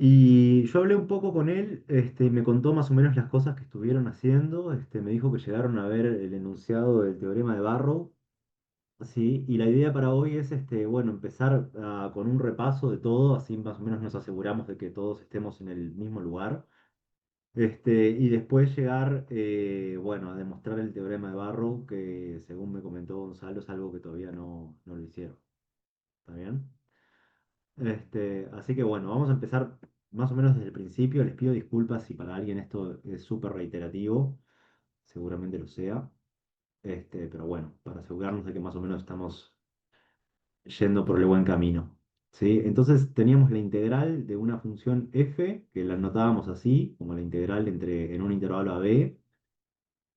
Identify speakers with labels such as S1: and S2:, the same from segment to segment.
S1: Y yo hablé un poco con él, me contó más o menos las cosas que estuvieron haciendo, me dijo que llegaron a ver el enunciado del teorema de Barrow, sí, y la idea para hoy es, bueno, empezar con un repaso de todo, así más o menos nos aseguramos de que todos estemos en el mismo lugar, y después llegar, bueno, a demostrar el teorema de Barrow, que según me comentó Gonzalo es algo que todavía no lo hicieron, ¿está bien? Así que bueno, vamos a empezar más o menos desde el principio. Les pido disculpas si para alguien esto es súper reiterativo, seguramente lo sea. Pero bueno, para asegurarnos de que más o menos estamos yendo por el buen camino. ¿Sí? Entonces teníamos la integral de una función f, que la anotábamos así, como la integral en un intervalo a b,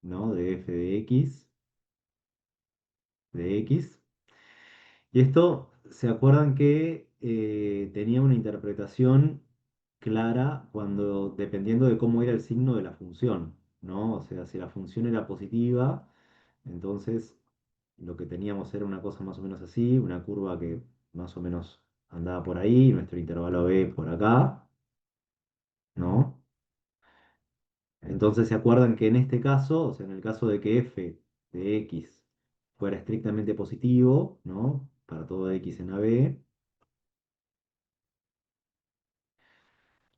S1: ¿no? De f de x. Y esto, ¿se acuerdan que tenía una interpretación clara cuando, dependiendo de cómo era el signo de la función, ¿no? O sea, si la función era positiva, entonces lo que teníamos era una cosa más o menos así, una curva que más o menos andaba por ahí, nuestro intervalo b por acá, ¿no? Entonces, ¿se acuerdan que en este caso, o sea, en el caso de que f de x fuera estrictamente positivo, ¿no? Para todo x en AB,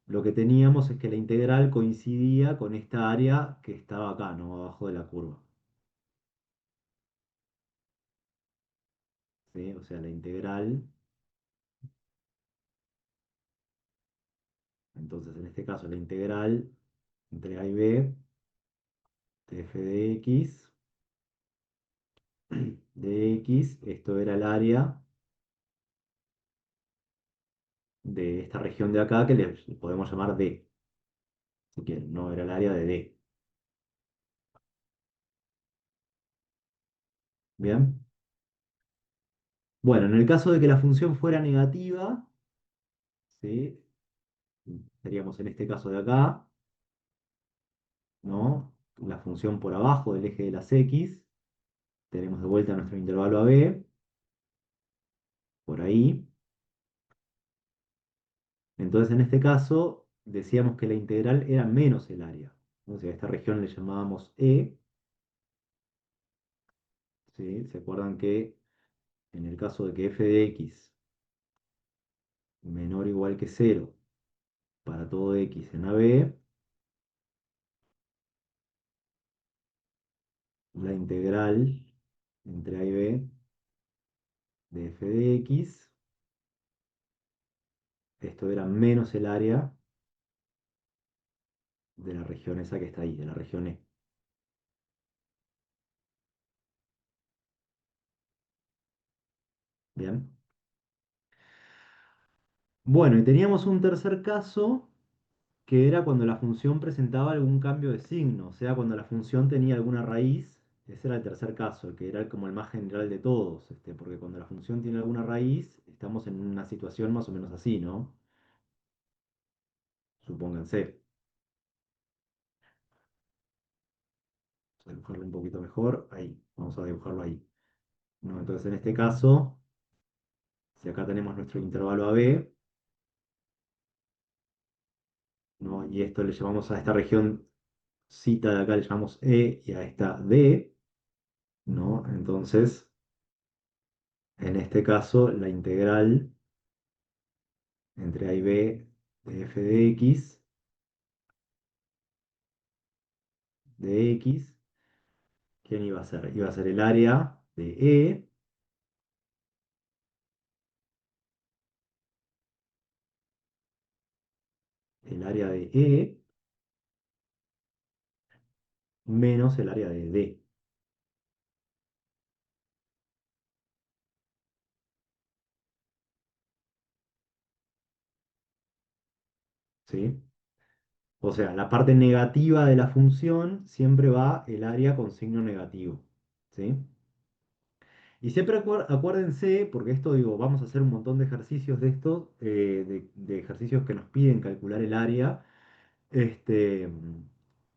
S1: lo que teníamos es que la integral coincidía con esta área que estaba acá, ¿no? Abajo de la curva. ¿Sí? O sea, la integral, entonces en este caso la integral entre a y b de f de x, esto era el área de esta región de acá que le podemos llamar D, si quieren, no era el área de D. ¿Bien? Bueno, en el caso de que la función fuera negativa, ¿sí? Seríamos en este caso de acá, ¿no? La función por abajo del eje de las x, tenemos de vuelta nuestro intervalo a b, por ahí. Entonces, en este caso, decíamos que la integral era menos el área. O sea, a esta región le llamábamos E, ¿sí? ¿Se acuerdan que en el caso de que f de x menor o igual que cero para todo x en AB, la integral entre a y b de f de x, esto era menos el área de la región esa que está ahí, de la región E. Bien. Bueno, y teníamos un tercer caso que era cuando la función presentaba algún cambio de signo, o sea, cuando la función tenía alguna raíz, ese era el tercer caso, el que era como el más general de todos, porque cuando la función tiene alguna raíz, estamos en una situación más o menos así, ¿no? Supónganse. Vamos a dibujarlo un poquito mejor, ahí, vamos a dibujarlo ahí. ¿No? Entonces, en este caso, si acá tenemos nuestro intervalo AB, ¿no? Y esto le llamamos a esta región cita de acá, le llamamos E y a esta D, ¿no? Entonces, en este caso, la integral entre A y B de f de x, ¿quién iba a ser? Iba a ser el área de E, el área de E menos el área de D, ¿sí? O sea, la parte negativa de la función siempre va el área con signo negativo, ¿sí? Y siempre acuérdense, porque esto digo, vamos a hacer un montón de ejercicios de estos, de ejercicios que nos piden calcular el área, este,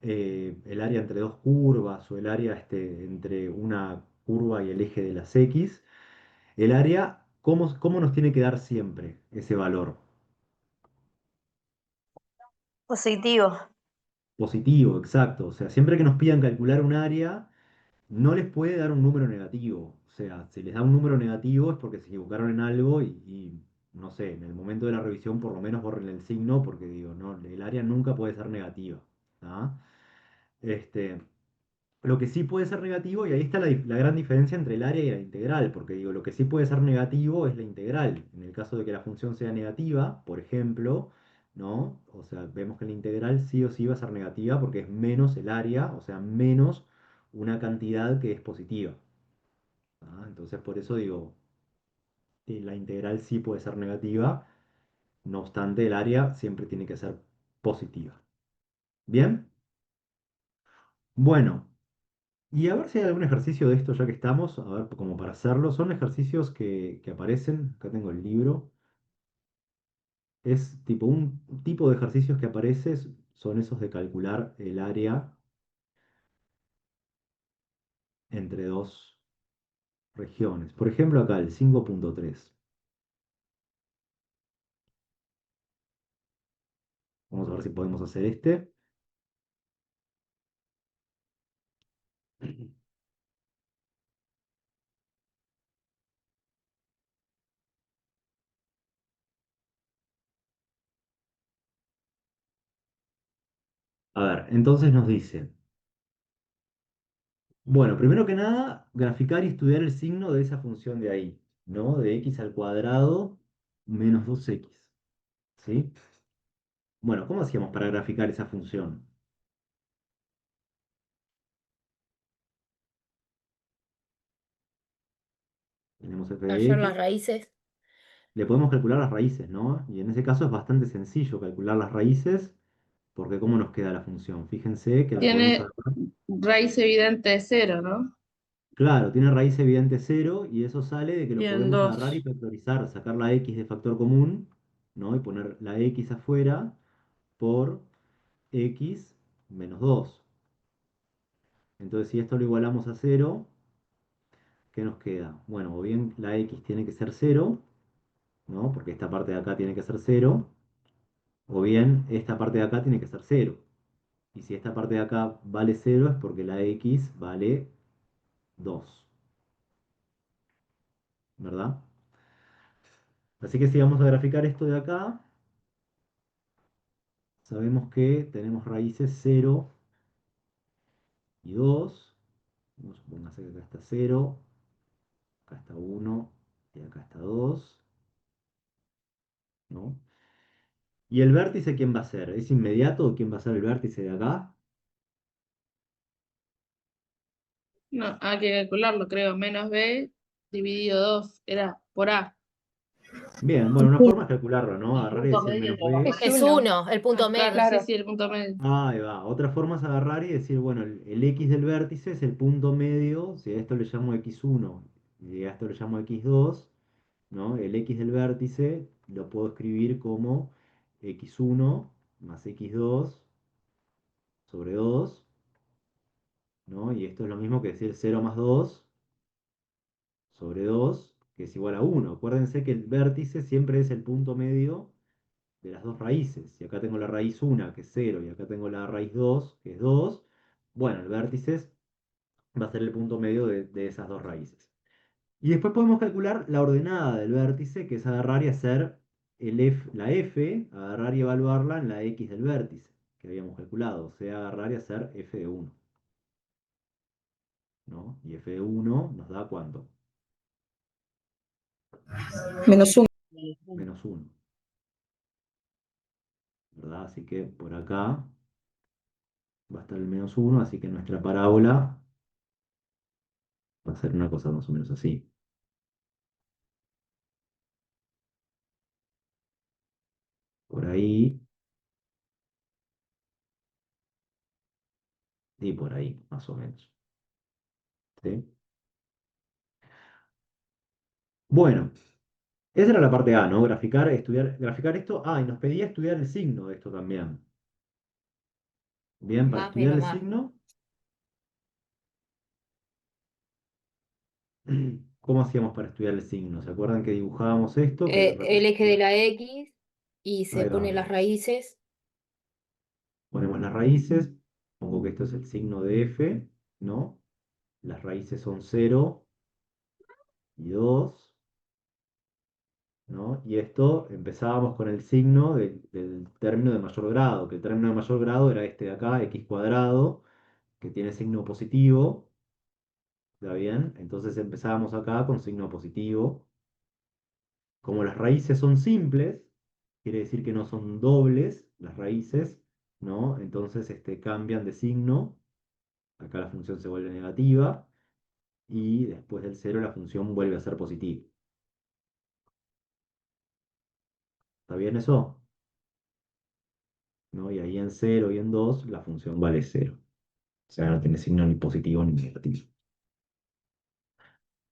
S1: el área entre dos curvas o el área entre una curva y el eje de las X, el área, ¿cómo nos tiene que dar siempre ese valor?
S2: Positivo.
S1: Positivo, exacto. O sea, siempre que nos pidan calcular un área, no les puede dar un número negativo. O sea, si les da un número negativo es porque se equivocaron en algo y, no sé, en el momento de la revisión por lo menos borren el signo porque digo, no, el área nunca puede ser negativa. ¿Ah? Este, lo que sí puede ser negativo, y ahí está la gran diferencia entre el área y la integral, porque digo, lo que sí puede ser negativo es la integral. En el caso de que la función sea negativa, por ejemplo, ¿no? O sea, vemos que la integral sí o sí va a ser negativa porque es menos el área, o sea, menos una cantidad que es positiva. ¿Ah? Entonces, por eso digo, la integral sí puede ser negativa, no obstante, el área siempre tiene que ser positiva. ¿Bien? Bueno. Y a ver si hay algún ejercicio de esto ya que estamos, a ver, como para hacerlo. Son ejercicios que aparecen, acá tengo el libro. Es tipo un tipo de ejercicios que aparece, son esos de calcular el área entre dos regiones. Por ejemplo, acá el 5.3. Vamos a ver si podemos hacer este. A ver, entonces nos dice, bueno, primero que nada, graficar y estudiar el signo de esa función de ahí, ¿no? De x al cuadrado menos 2x, ¿sí? Bueno, ¿cómo hacíamos para graficar esa función? Tenemos f de
S2: Hallar
S1: x,
S2: las raíces.
S1: le podemos calcular las raíces, ¿no? Y en ese caso es bastante sencillo calcular las raíces, porque ¿cómo nos queda la función? Fíjense que la podemos
S3: Tiene
S1: agarrar.
S3: raíz evidente de cero, ¿no?
S1: Claro, tiene raíz evidente cero y eso sale de que lo
S3: Bien,
S1: podemos agarrar y
S3: dos.
S1: factorizar, sacar la x de factor común, ¿no? Y poner la x afuera por x menos 2. Entonces, si esto lo igualamos a cero, ¿qué nos queda? Bueno, o bien la x tiene que ser cero, ¿no? Porque esta parte de acá tiene que ser cero, o bien esta parte de acá tiene que ser cero. Y si esta parte de acá vale cero es porque la x vale 2, ¿verdad? Así que si vamos a graficar esto de acá, sabemos que tenemos raíces cero y 2. Supóngase que acá está cero, acá está uno y acá está 2, ¿no? ¿Y el vértice quién va a ser? ¿Es inmediato quién va a ser el vértice de acá?
S3: No, hay que calcularlo, creo. Menos B dividido 2 era por A.
S1: Bien, bueno, una forma es calcularlo, ¿no?
S4: El
S1: Agarrar y
S4: punto
S1: decir
S4: medio
S1: menos
S4: de abajo
S1: b.
S4: es
S2: Es
S4: uno.
S2: uno, el punto
S3: Ah, claro,
S2: medio.
S3: sí,
S4: Claro.
S3: sí, el punto medio.
S1: Ahí va. Otra forma es agarrar y decir, bueno, el x del vértice es el punto medio, si a esto le llamo x1 y a esto le llamo x2, ¿no? El x del vértice lo puedo escribir como x1 más x2 sobre 2, ¿no? Y esto es lo mismo que decir 0 más 2 sobre 2, que es igual a 1. Acuérdense que el vértice siempre es el punto medio de las dos raíces. Si acá tengo la raíz 1, que es 0, y acá tengo la raíz 2, que es 2, bueno, el vértice va a ser el punto medio de esas dos raíces. Y después podemos calcular la ordenada del vértice, que es agarrar y hacer la f, agarrar y evaluarla en la x del vértice, que habíamos calculado, o sea, agarrar y hacer f de 1, ¿no? Y f de 1 nos da ¿cuánto?
S4: Menos uno.
S1: Menos 1, ¿verdad? Así que por acá va a estar el menos 1, así que nuestra parábola va a ser una cosa más o menos así. Por ahí y por ahí, más o menos. ¿Sí? Bueno, esa era la parte A, ¿no? Graficar, estudiar, graficar esto. Ah, y nos pedía estudiar el signo de esto también. Bien, para
S2: Más
S1: estudiar
S2: menos
S1: el
S2: más.
S1: signo, ¿cómo hacíamos para estudiar el signo? ¿Se acuerdan que dibujábamos esto? Que
S2: El eje de
S1: representaba.
S2: la X y se
S1: Ahí va,
S2: pone las raíces.
S1: Ponemos las raíces, pongo que esto es el signo de f, ¿no? Las raíces son 0 y 2, ¿no? Y esto empezábamos con el signo del término de mayor grado, que el término de mayor grado era este de acá, x cuadrado, que tiene signo positivo, ¿está bien? Entonces empezábamos acá con signo positivo. Como las raíces son simples, quiere decir que no son dobles las raíces, ¿no? Entonces cambian de signo. Acá la función se vuelve negativa y después del cero la función vuelve a ser positiva. ¿Está bien eso? ¿No? Y ahí en cero y en 2 la función vale cero. O sea, no tiene signo ni positivo ni negativo.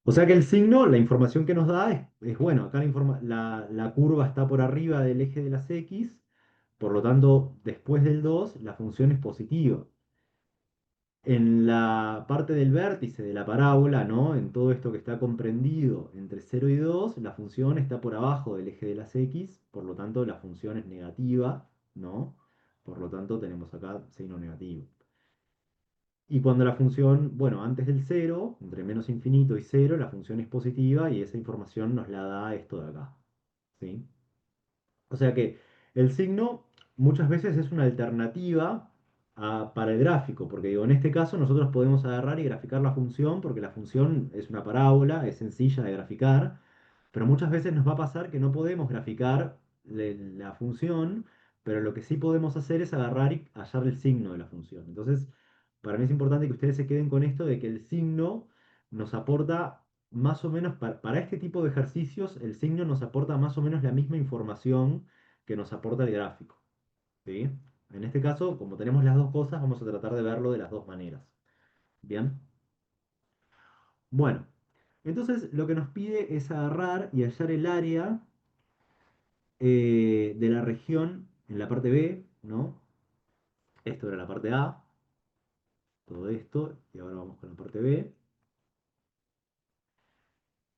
S1: O sea que el signo, la información que nos da bueno, acá la curva está por arriba del eje de las X, por lo tanto, después del 2 la función es positiva. En la parte del vértice de la parábola, ¿no? En todo esto que está comprendido entre 0 y 2, la función está por abajo del eje de las X, por lo tanto la función es negativa, ¿no? Por lo tanto tenemos acá signo negativo. Y cuando la función, bueno, antes del cero, entre menos infinito y cero, la función es positiva y esa información nos la da esto de acá, ¿sí? O sea que el signo muchas veces es una alternativa para el gráfico, porque digo, en este caso nosotros podemos agarrar y graficar la función, porque la función es una parábola, es sencilla de graficar, pero muchas veces nos va a pasar que no podemos graficar la función, pero lo que sí podemos hacer es agarrar y hallar el signo de la función. Entonces, para mí es importante que ustedes se queden con esto de que el signo nos aporta más o menos, para este tipo de ejercicios, el signo nos aporta más o menos la misma información que nos aporta el gráfico, ¿sí? En este caso, como tenemos las dos cosas, vamos a tratar de verlo de las dos maneras. ¿Bien? Bueno, entonces lo que nos pide es agarrar y hallar el área de la región en la parte B, ¿no? Esto era la parte A, todo esto, y ahora vamos con la parte B.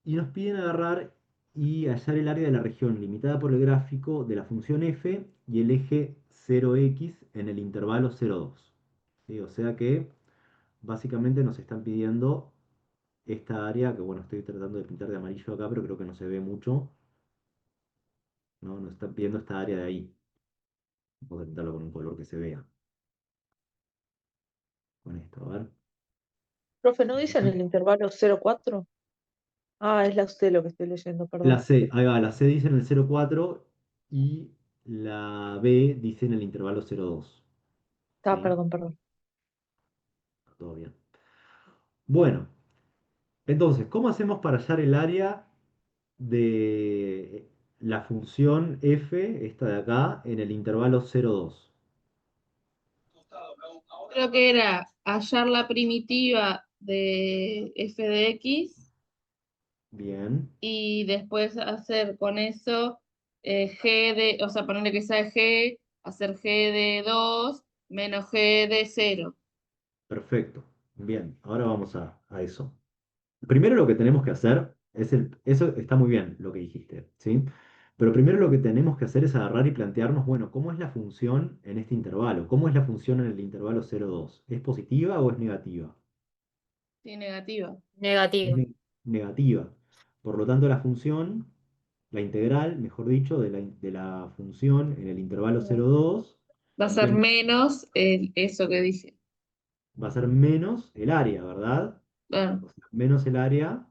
S1: Y nos piden agarrar y hallar el área de la región limitada por el gráfico de la función f y el eje 0x en el intervalo 0,2. ¿Sí? O sea que básicamente nos están pidiendo esta área, que bueno, estoy tratando de pintar de amarillo acá, pero creo que no se ve mucho, ¿no? Nos están pidiendo esta área de ahí. Vamos a pintarlo con un color que se vea. Con esto, a ver.
S2: Profe, ¿no dice en el intervalo 0,4? Ah, es la C lo que estoy leyendo,
S1: La
S2: perdón.
S1: C, ahí va, la C dice en el 0,4 y la B dice en el intervalo 0,2.
S2: Ah,
S1: ¿Sí?
S2: perdón, perdón.
S1: Todo bien. Bueno, entonces, ¿cómo hacemos para hallar el área de la función f, esta de acá, en el intervalo 0,2?
S3: Creo que era hallar la primitiva de f de x
S1: Bien,
S3: y después hacer con eso g de, o sea, ponerle que sea g, hacer g de 2 menos g de 0.
S1: perfecto. Bien, ahora vamos a eso. Primero lo que tenemos que hacer eso está muy bien lo que dijiste, ¿sí? Pero primero lo que tenemos que hacer es agarrar y plantearnos, bueno, ¿cómo es la función en este intervalo? ¿Cómo es la función en el intervalo 0,2? ¿Es positiva o es negativa?
S3: Sí, negativa.
S1: Es
S2: Negativo.
S1: negativa. Por lo tanto, la función, la integral, mejor dicho, de la función en el intervalo 0,2,
S3: Va a ser
S1: ¿qué
S3: menos eso que dije.
S1: va a ser menos el área, ¿verdad?
S3: Claro,
S1: O sea, menos el área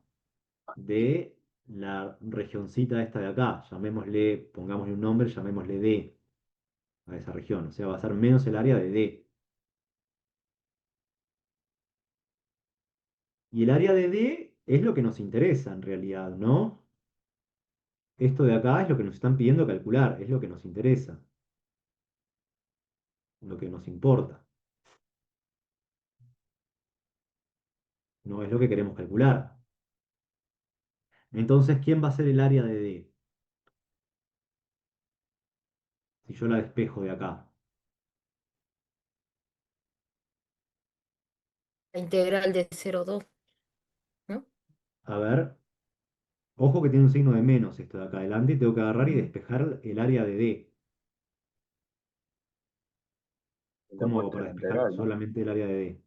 S1: de la regioncita esta de acá. Llamémosle, pongámosle un nombre, llamémosle D a esa región. O sea, va a ser menos el área de D. Y el área de D es lo que nos interesa en realidad, ¿no? Esto de acá es lo que nos están pidiendo calcular, es lo que nos interesa, lo que nos importa. No es lo que queremos calcular. Entonces, ¿quién va a ser el área de D? Si yo la despejo de acá.
S2: La integral de 0,2, ¿no?
S1: A ver, ojo que tiene un signo de menos esto de acá adelante y tengo que agarrar y
S2: Mm.
S1: despejar el área de D.
S4: Y lo
S1: ¿Cómo hago
S4: opuesto
S1: para
S4: es la
S1: despejar
S4: integral, ¿no?
S1: solamente el área de D?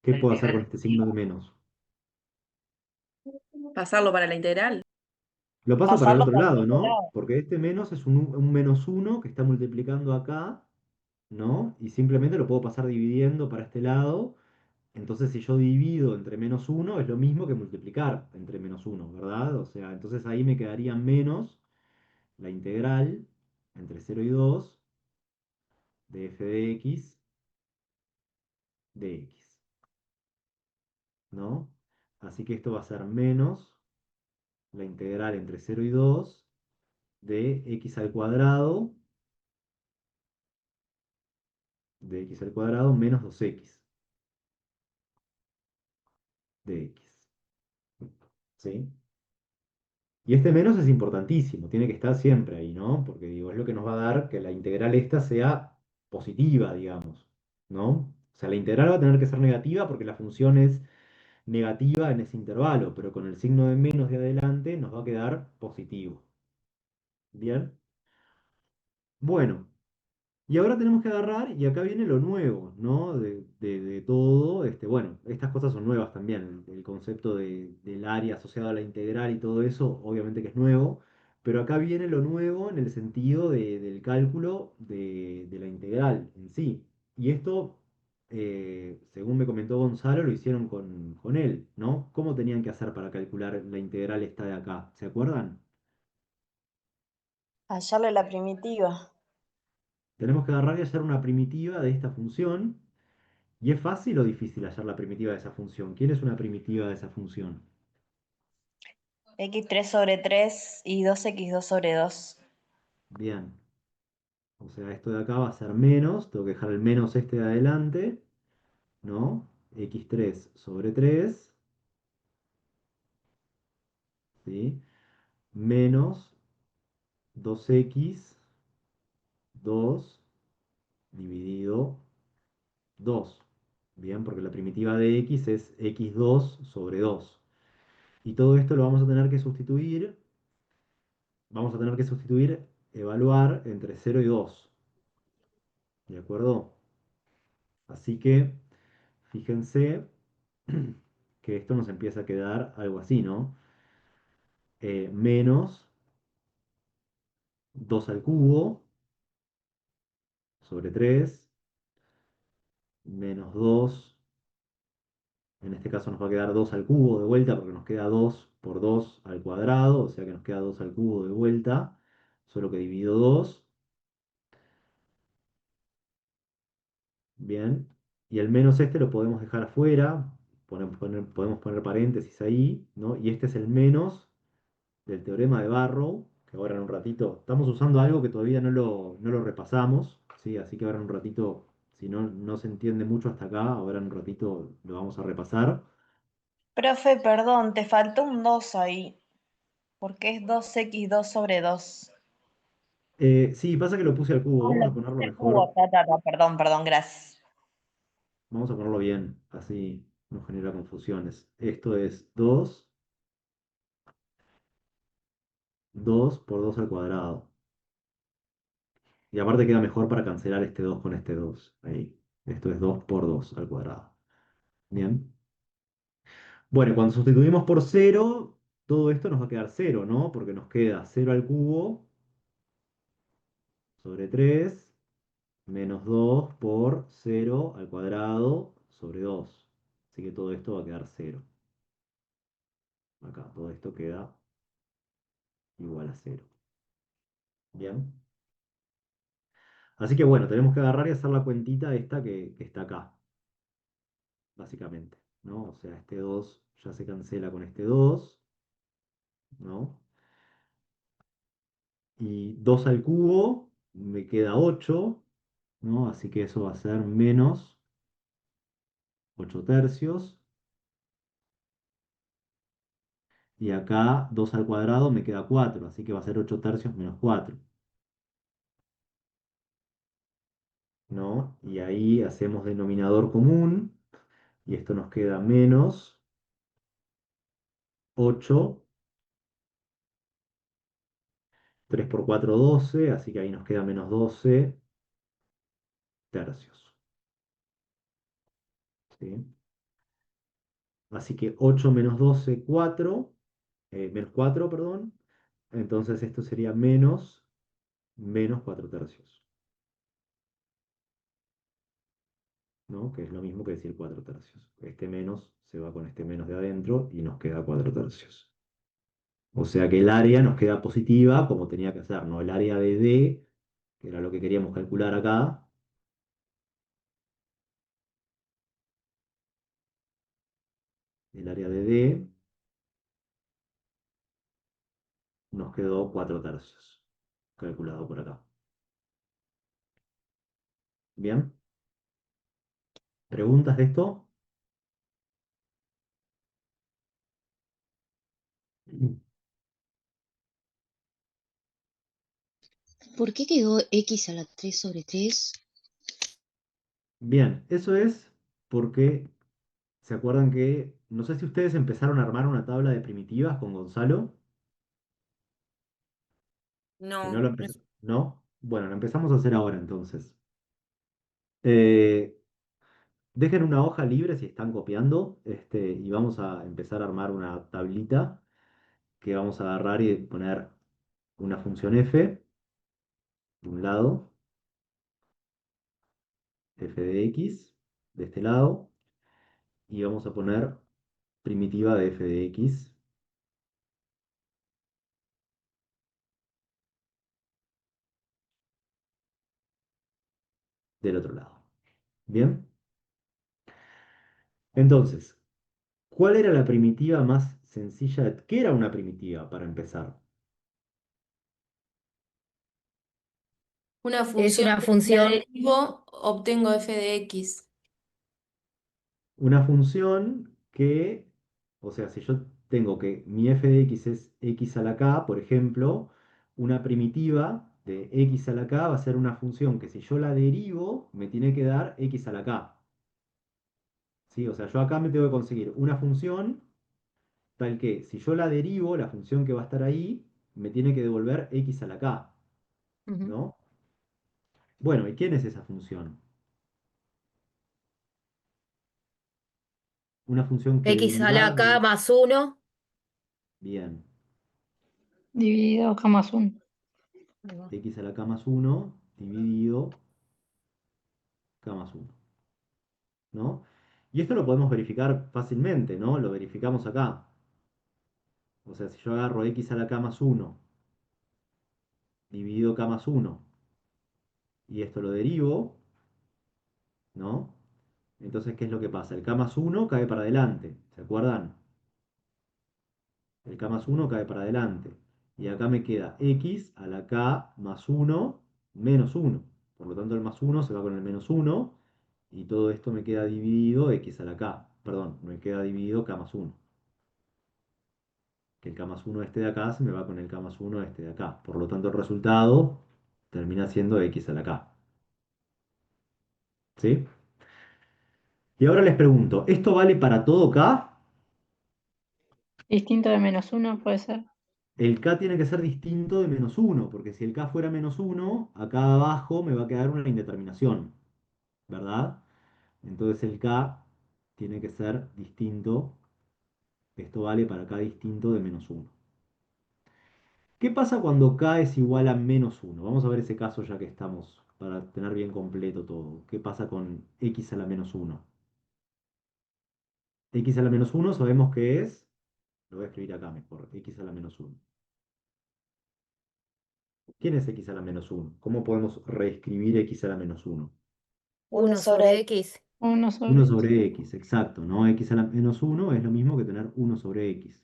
S1: ¿Qué
S5: La
S1: puedo hacer
S5: integral
S1: con
S5: es
S1: este signo de menos?
S5: pasarlo para la integral.
S1: Lo paso para el
S2: Pasarlo
S1: otro
S2: para el
S1: lado,
S2: otro
S1: ¿no?
S2: lado.
S1: Porque este menos es un menos uno que está multiplicando acá, ¿no? Y simplemente lo puedo pasar dividiendo para este lado. Entonces, si yo divido entre menos uno, es lo mismo que multiplicar entre menos uno, ¿verdad? O sea, entonces ahí me quedaría menos la integral entre 0 y 2 de f de x de x, ¿no? Así que esto va a ser menos la integral entre 0 y 2 de x al cuadrado de x al cuadrado menos 2x de x, ¿sí? Y este menos es importantísimo, tiene que estar siempre ahí, ¿no? Porque digo, es lo que nos va a dar que la integral esta sea positiva, digamos, ¿no? O sea, la integral va a tener que ser negativa porque la función es negativa en ese intervalo, pero con el signo de menos de adelante nos va a quedar positivo. Bien. Bueno, y ahora tenemos que agarrar, y acá viene lo nuevo, ¿no? De todo, bueno, estas cosas son nuevas también, el concepto del área asociado a la integral y todo eso, obviamente que es nuevo, pero acá viene lo nuevo en el sentido del cálculo de la integral en sí. Y esto, según me comentó Gonzalo, lo hicieron con él, ¿no? ¿Cómo tenían que hacer para calcular la integral esta de acá? ¿Se acuerdan?
S2: Hallarle la primitiva.
S1: Tenemos que agarrar y hallar una primitiva de esta función. ¿Y es fácil o difícil hallar la primitiva de esa función? ¿Quién es una primitiva de esa función?
S2: X3/3 y 2x2/2.
S1: Bien. O sea, esto de acá va a ser menos, tengo que dejar el menos este de adelante, ¿no? x3/3, ¿sí? Menos 2x2 dividido 2. Bien, porque la primitiva de x es x2/2. Y todo esto lo vamos a tener que sustituir, evaluar entre 0 y 2. ¿De acuerdo? Así que fíjense que esto nos empieza a quedar algo así, ¿no? Menos 2 al cubo sobre 3 menos 2. En este caso nos va a quedar 2 al cubo de vuelta porque nos queda 2 por 2 al cuadrado, o sea que nos queda 2 al cubo de vuelta, solo que divido 2. Bien. Y el menos este lo podemos dejar afuera, podemos poner paréntesis ahí, ¿no? Y este es el menos del teorema de Barrow, que ahora en un ratito estamos usando algo que todavía no lo repasamos, ¿sí? Así que ahora en un ratito, si no se entiende mucho hasta acá, ahora en un ratito lo vamos a repasar.
S2: Profe, perdón, te faltó un 2 ahí, porque es 2x2/2.
S1: Sí, pasa que lo puse al cubo,
S2: Ah,
S1: vamos
S2: lo
S1: a ponerlo
S2: pusiste al cubo.
S1: mejor,
S2: Perdón, perdón, gracias.
S1: vamos a ponerlo bien, así no genera confusiones. Esto es 2 por 2 al cuadrado. Y aparte queda mejor para cancelar este 2 con este 2. Ahí. Esto es 2 por 2 al cuadrado. Bien. Bueno, cuando sustituimos por cero, todo esto nos va a quedar cero, ¿no? Porque nos queda 0 al cubo sobre 3 menos 2 por 0 al cuadrado sobre 2. Así que todo esto va a quedar cero. Acá, todo esto queda igual a cero. Bien. Así que bueno, tenemos que agarrar y hacer la cuentita esta que está acá, básicamente, ¿no? O sea, este 2 ya se cancela con este 2, ¿no? Y 2 al cubo me queda 8, ¿no? Así que eso va a ser menos 8 tercios. Y acá 2 al cuadrado me queda 4, así que va a ser 8 tercios menos 4, ¿no? Y ahí hacemos denominador común, y esto nos queda menos 8 3 por 4, 12, así que ahí nos queda menos 12 tercios. ¿Sí? Así que 8 menos 12, 4, menos 4, perdón. Entonces esto sería menos 4 tercios, ¿no? Que es lo mismo que decir 4 tercios. Este menos se va con este menos de adentro y nos queda 4 tercios. O sea que el área nos queda positiva como tenía que ser, ¿no? El área de D, que era lo que queríamos calcular acá, el área de D nos quedó 4 tercios, calculado por acá. ¿Bien? ¿Preguntas de esto?
S4: ¿Por qué quedó x a la 3 sobre 3?
S1: Bien, eso es porque se acuerdan que, no sé si ustedes empezaron a armar una tabla de primitivas con Gonzalo, si no
S5: No,
S1: lo empezaron, ¿no? Bueno, lo empezamos a hacer ahora entonces. Eh, Dejen una hoja libre si están copiando, y vamos a empezar a armar una tablita que vamos a agarrar y poner una función f de un lado, f de x de este lado, y vamos a poner primitiva de f de x del otro lado. ¿Bien? Entonces, ¿cuál era la primitiva más sencilla? ¿Qué era una primitiva para empezar?
S5: una
S6: Es
S5: función
S6: una
S5: que si la
S6: función,
S5: derivo, obtengo f de x.
S1: Una función que, o sea, si yo tengo que mi f de x es x a la k, por ejemplo, una primitiva de x a la k va a ser una función que si yo la derivo, me tiene que dar x a la k. ¿Sí? O sea, yo acá me tengo que conseguir una función tal que si yo la derivo, la función que va a estar ahí, me tiene que devolver x a la k,
S6: ujú,
S1: ¿no? Bueno, ¿y quién es esa función? Una función que
S6: x a la
S1: derivada
S6: k más 1.
S1: bien,
S7: Dividido K más 1.
S1: x a la k más 1 dividido k más 1, ¿no? Y esto lo podemos verificar fácilmente, ¿no? Lo verificamos acá. O sea, si yo agarro x a la k más 1 dividido k más 1 y esto lo derivo, ¿no? Entonces, ¿qué es lo que pasa? El k más 1 cae para adelante, ¿se acuerdan? El k más 1 cae para adelante. Y acá me queda x a la k más 1 menos 1. Por lo tanto, el más 1 se va con el menos 1 y todo esto me queda dividido x a la k. Perdón, me queda dividido k más 1. Que el k más 1 este de acá se me va con el k más 1 este de acá. Por lo tanto, el resultado termina siendo x a la k. ¿Sí? Y ahora les pregunto, ¿esto vale para todo k?
S7: Distinto de menos 1 puede ser.
S1: El k tiene que ser distinto de menos 1, porque si el k fuera menos 1, acá abajo me va a quedar una indeterminación, ¿verdad? Entonces el k tiene que ser distinto, esto vale para k distinto de menos 1. ¿Qué pasa cuando k es igual a menos 1? Vamos a ver ese caso ya que estamos, para tener bien completo todo. ¿Qué pasa con x a la menos 1? X a la menos 1 sabemos que es, lo voy a escribir acá mejor, x a la menos 1. ¿Quién es x a la menos 1? ¿Cómo podemos reescribir x a la menos 1?
S6: 1 sobre x.
S7: 1
S1: 1
S7: sobre x.
S1: sobre x, exacto, ¿no? X a la menos 1 es lo mismo que tener 1 sobre x.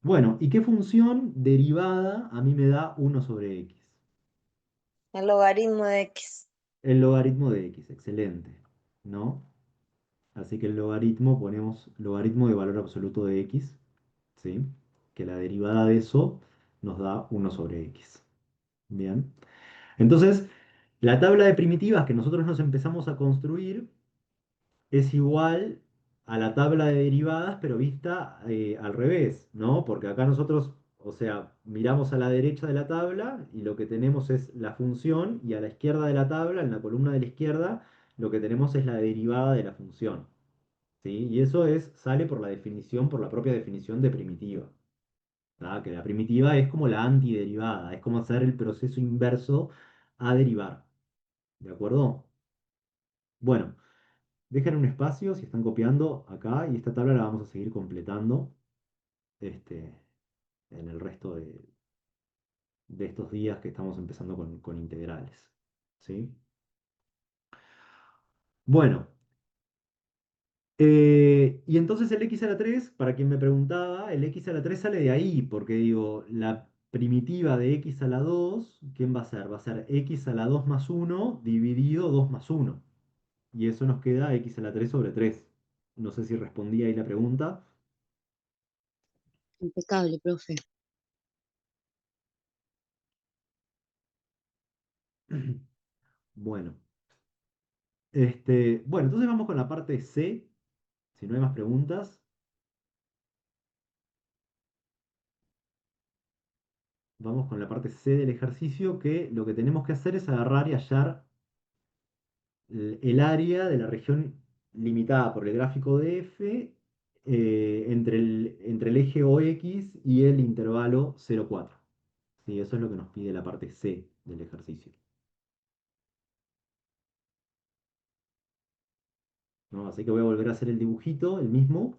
S1: Bueno, ¿y qué función derivada a mí me da 1 sobre x?
S2: El logaritmo de x.
S1: El logaritmo de x, excelente, ¿no? Así que el logaritmo, ponemos logaritmo de valor absoluto de x, ¿sí? Que la derivada de eso nos da 1 sobre x. Bien. Entonces, la tabla de primitivas que nosotros nos empezamos a construir es igual a la tabla de derivadas, pero vista al revés, ¿no? Porque acá nosotros, O sea, miramos a la derecha de la tabla y lo que tenemos es la función y a la izquierda de la tabla, en la columna de la izquierda, lo que tenemos es la derivada de la función. ¿Sí? Y eso sale por la definición, por la propia definición de primitiva. ¿Tá? Que la primitiva es como la antiderivada, es como hacer el proceso inverso a derivar. ¿De acuerdo? Bueno, dejen un espacio si están copiando acá y esta tabla la vamos a seguir completando este, en el resto de estos días que estamos empezando con integrales. ¿Sí? Bueno, y entonces el x a la 3 para quien me preguntaba, el x a la 3 sale de ahí, porque digo, la primitiva de x a la 2 ¿quién va a ser? Va a ser x a la 2 más 1 dividido 2 más 1. Y eso nos queda x a la 3 sobre 3. No sé si respondí ahí la pregunta.
S4: Impecable, profe.
S1: Bueno, bueno, entonces vamos con la parte C, si no hay más preguntas. Vamos con la parte C del ejercicio, que lo que tenemos que hacer es agarrar y hallar el área de la región limitada por el gráfico de f entre el eje OX y el intervalo 0,4. Sí, eso es lo que nos pide la parte C del ejercicio. ¿No? Así que voy a volver a hacer el dibujito, el mismo.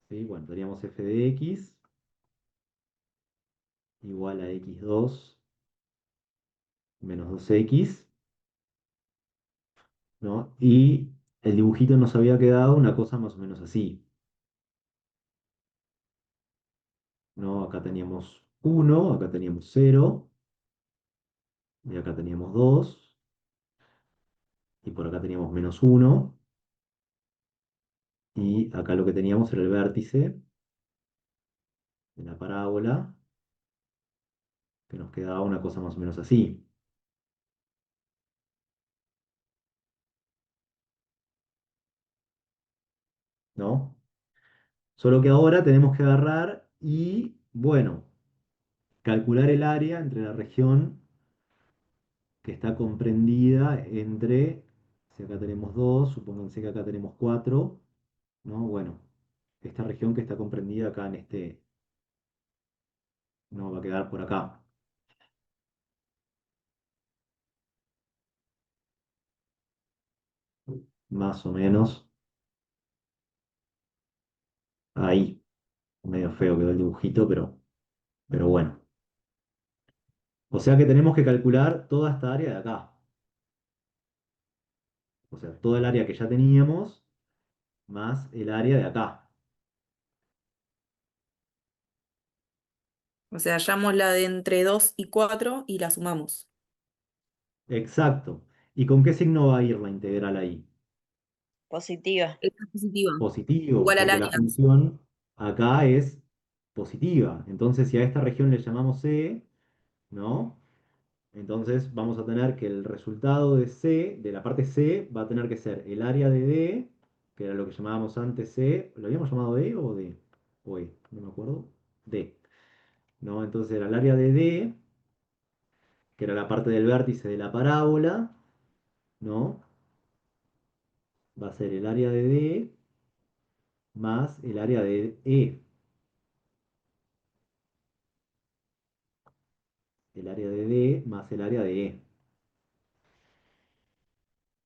S1: ¿Sí? Bueno, teníamos f de x igual a x2 menos 2x, ¿no? Y el dibujito nos había quedado una cosa más o menos así, ¿no? Acá teníamos 1, acá teníamos 0, y acá teníamos 2, y por acá teníamos menos 1, y acá lo que teníamos era el vértice de la parábola, que nos quedaba una cosa más o menos así, ¿no? Solo que ahora tenemos que agarrar y, bueno, calcular el área entre la región que está comprendida entre, si acá tenemos 2, supónganse que acá tenemos 4, ¿no? Bueno, esta región que está comprendida acá en no va a quedar por acá, más o menos ahí. Medio feo quedó el dibujito, pero bueno. O sea que tenemos que calcular toda esta área de acá. O sea, toda el área que ya teníamos más el área de acá.
S8: O sea, hallamos la de entre 2 y 4 y la sumamos.
S1: Exacto. ¿Y con qué signo va a ir la integral ahí?
S2: Positiva.
S8: Esta es positiva.
S1: Positivo,
S8: Igual al
S1: porque la
S8: área.
S1: función acá es positiva. Entonces, si a esta región le llamamos C, ¿no? Entonces vamos a tener que el resultado de C, de la parte C, va a tener que ser el área de D, que era lo que llamábamos antes C. ¿Lo habíamos llamado D o D? O E, no me acuerdo. D. ¿No? Entonces era el área de D, que era la parte del vértice de la parábola, ¿no? Va a ser el área de D más el área de E. El área de D más el área de E.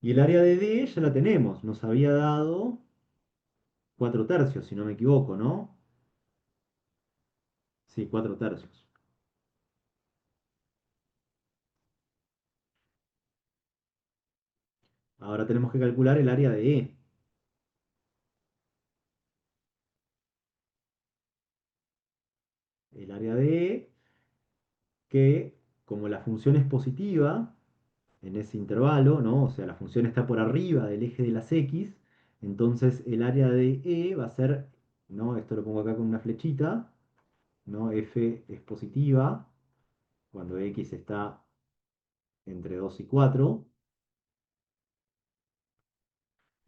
S1: Y el área de D ya la tenemos, nos había dado 4 tercios, si no me equivoco, ¿no? Sí, 4 tercios. Ahora tenemos que calcular el área de E. El área de E, que como la función es positiva en ese intervalo, ¿no? O sea, la función está por arriba del eje de las X, entonces el área de E va a ser, ¿no? Esto lo pongo acá con una flechita, ¿no? F es positiva cuando X está entre 2 y 4.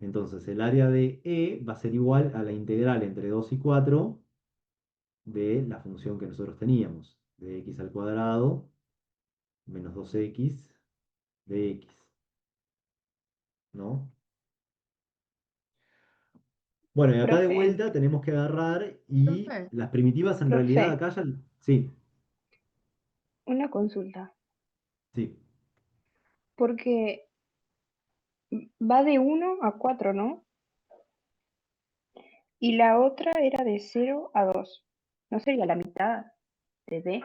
S1: Entonces el área de E va a ser igual a la integral entre 2 y 4 de la función que nosotros teníamos, de x al cuadrado menos 2x de x, ¿no? Bueno, y acá de
S9: Profe,
S1: vuelta tenemos que agarrar y
S9: profe,
S1: las primitivas en realidad
S9: profe,
S1: acá ya... Sí,
S9: una consulta.
S1: sí.
S9: Porque va de 1 a 4, ¿no? Y la otra era de 0 a 2. ¿No sería la mitad de D?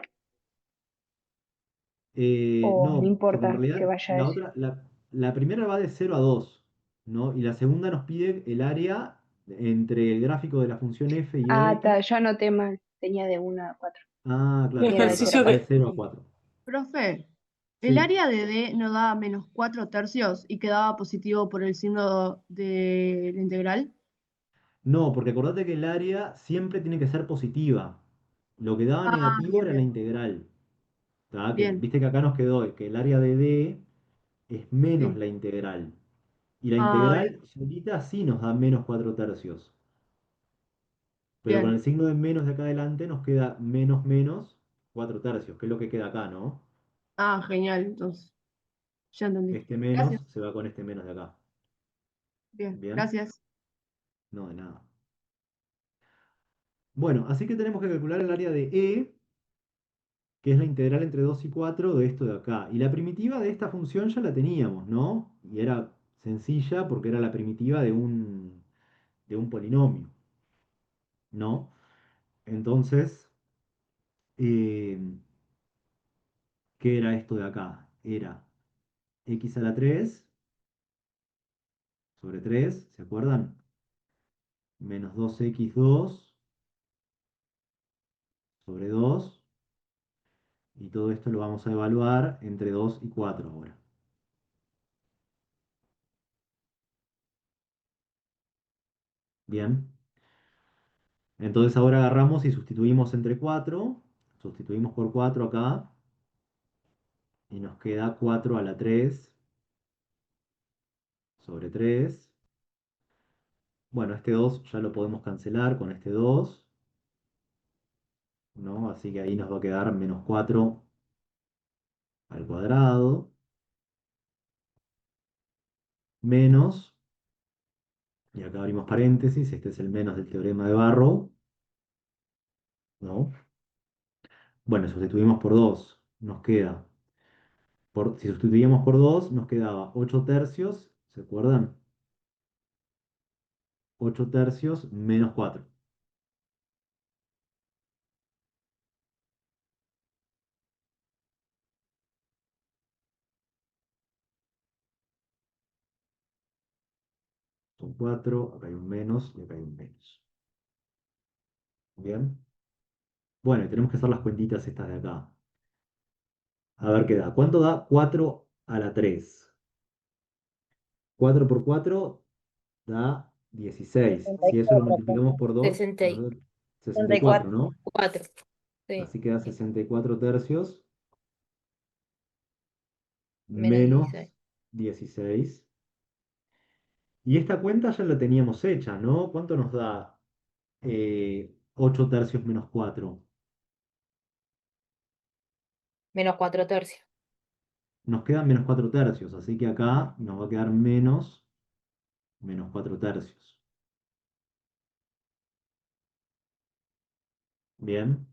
S9: ¿O no
S1: No, porque en
S9: importa que
S1: realidad
S9: vaya
S1: la
S9: eso?
S1: otra, la primera va de 0 a 2, ¿no? Y la segunda nos pide el área entre el gráfico de la función f y
S9: Ah,
S1: x.
S9: está, yo anoté mal. Tenía de 1 a 4.
S1: Ah,
S8: El
S1: claro,
S9: Y era
S1: claro,
S9: de
S1: claro.
S9: cero
S8: ejercicio
S9: a
S1: Va de
S8: que...
S9: 4.
S1: 0 a 4.
S10: Profe, el
S1: Sí.
S10: área de D nos da menos 4 tercios y quedaba positivo por el signo de la integral.
S1: No, porque acordate que el área siempre tiene que ser positiva. Lo que daba
S10: Ah,
S1: negativo
S10: bien,
S1: era la
S10: bien,
S1: integral. ¿Tá?
S10: bien,
S1: Viste que acá nos quedó que el área de D es menos
S10: sí.
S1: la integral. Y la
S10: Ah, bien,
S1: integral solita sí nos da menos 4 tercios. Pero con el
S10: bien.
S1: signo de menos de acá adelante nos queda menos menos 4 tercios, que es lo que queda acá, ¿no?
S10: Ah, genial, entonces, ya entendí.
S1: Este menos
S10: Gracias,
S1: se va con este menos de acá.
S10: bien,
S1: ¿Bien?
S10: gracias.
S1: No, de nada. Bueno, así que tenemos que calcular el área de E, que es la integral entre 2 y 4 de esto de acá. Y la primitiva de esta función ya la teníamos, ¿no? Y era sencilla porque era la primitiva de un polinomio, ¿no? Entonces, eh, ¿qué era esto de acá? Era x a la 3 sobre 3, ¿se acuerdan? Menos 2x2 sobre 2. Y todo esto lo vamos a evaluar entre 2 y 4 ahora. Bien. Entonces ahora agarramos y sustituimos entre 4. Sustituimos por 4 acá. Y nos queda 4 a la 3 sobre 3. Bueno, este 2 ya lo podemos cancelar con este 2, ¿no? Así que ahí nos va a quedar menos 4 al cuadrado. Menos, y acá abrimos paréntesis, este es el menos del teorema de Barrow, ¿no? Bueno, sustituimos por 2, nos queda, si sustituíamos por 2, nos quedaba 8 tercios, ¿se acuerdan? 8 tercios menos 4. Son 4, acá hay un menos y acá hay un menos. ¿Bien? Bueno, y tenemos que hacer las cuentitas estas de acá. A ver qué da. ¿Cuánto da 4 a la 3? 4 por 4 da 16. Si eso lo
S2: 64,
S1: multiplicamos por 2 nos da 64,
S2: 64.
S1: ¿no?
S6: 4. Sí.
S1: Así queda 64 tercios
S6: Menos
S1: menos
S6: 16.
S1: 16. Y esta cuenta ya la teníamos hecha, ¿no? ¿Cuánto nos da 8 tercios menos 4?
S6: Menos 4 tercios.
S1: Nos quedan menos 4 tercios, así que acá nos va a quedar menos 4 tercios. Bien,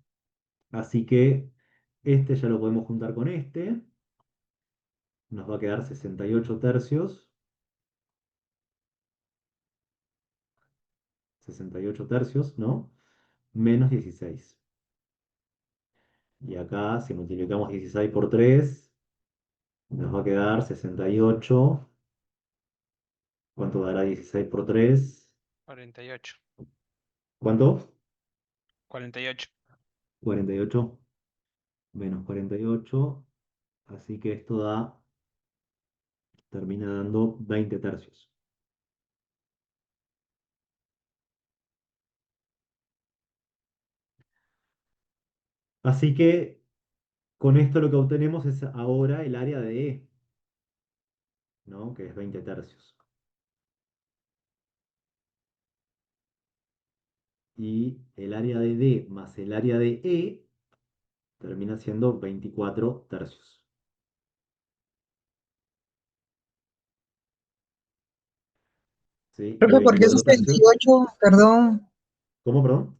S1: así que este ya lo podemos juntar con este. Nos va a quedar 68 tercios. 68 tercios, ¿no? Menos 16. Y acá, si multiplicamos 16 por 3, nos va a quedar 68. ¿Cuánto dará 16 por 3?
S11: 48.
S1: ¿Cuánto?
S11: 48.
S1: 48 menos 48. Así que esto termina dando 20 tercios. Así que con esto lo que obtenemos es ahora el área de E, ¿no? Que es 20 tercios. y el área de D más el área de E termina siendo 24 tercios. ¿Sí? Y
S12: Profe, ¿por qué
S1: 24 tercios,
S12: 68? Perdón.
S1: ¿cómo, perdón?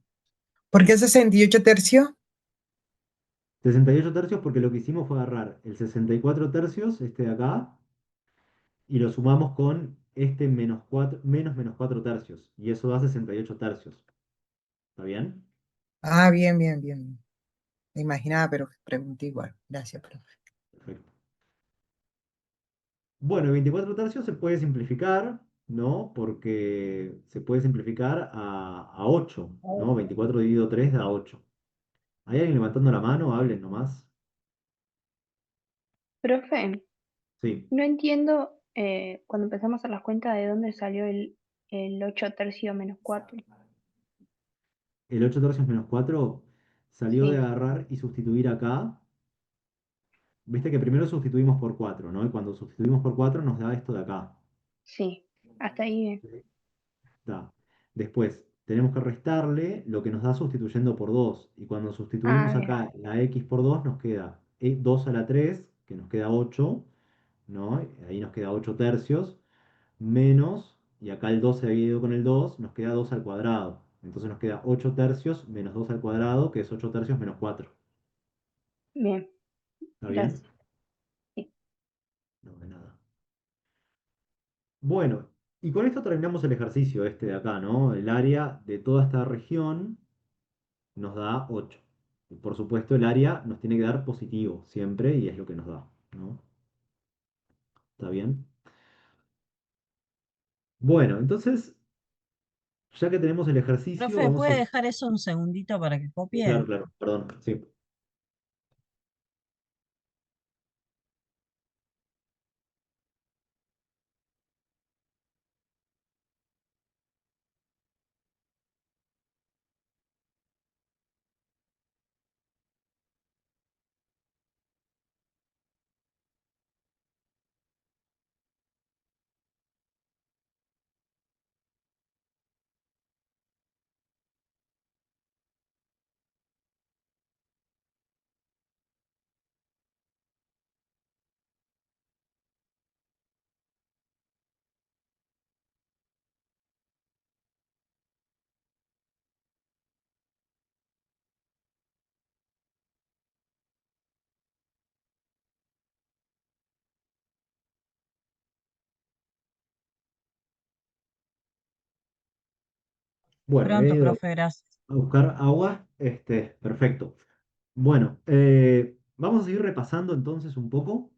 S12: ¿Por qué 68 tercios?
S1: 68 tercios porque lo que hicimos fue agarrar el 64 tercios, este de acá, y lo sumamos con este menos 4, menos 4 tercios, y eso da 68 tercios. ¿Está bien?
S12: Ah, bien, bien, bien. Me imaginaba, pero pregunté igual. Gracias, profe.
S1: Perfecto. Bueno, 24 tercios se puede simplificar, ¿no? Porque se puede simplificar a 8, ¿no? 24 dividido 3 da 8. ¿Hay alguien levantando la mano? Hablen nomás.
S9: Profe,
S1: Sí.
S9: no entiendo cuando empezamos a hacer las cuentas de dónde salió el 8 tercio menos 4.
S1: El 8 tercios menos 4 salió de
S9: Sí,
S1: agarrar y sustituir acá. Viste que primero sustituimos por 4, ¿no? Y cuando sustituimos por 4 nos da esto de acá.
S9: sí, hasta ahí bien.
S1: Da. Después tenemos que restarle lo que nos da sustituyendo por 2. Y cuando
S9: Ah,
S1: sustituimos
S9: bien,
S1: acá la x por 2 nos queda 2 a la 3, que nos queda 8, ¿no? Ahí nos queda 8 tercios, menos, y acá el 2 se había ido con el 2, nos queda 2 al cuadrado. Entonces nos queda 8 tercios menos 2 al cuadrado, que es 8 tercios menos 4.
S9: bien,
S1: ¿Está bien?
S9: gracias. Sí.
S1: No, de nada. Bueno, y con esto terminamos el ejercicio este de acá, ¿no? El área de toda esta región nos da 8. Y por supuesto, el área nos tiene que dar positivo siempre y es lo que nos da, ¿no? ¿Está bien? Bueno, entonces, ya que tenemos el ejercicio,
S13: Profe,
S1: vamos a...
S13: ¿puede dejar eso un segundito para que
S1: Claro,
S13: copie?
S1: claro, perdón, sí. Bueno, he
S13: Pronto,
S1: ido
S13: profe, gracias.
S1: a buscar agua. Perfecto. Bueno, vamos a seguir repasando entonces un poco,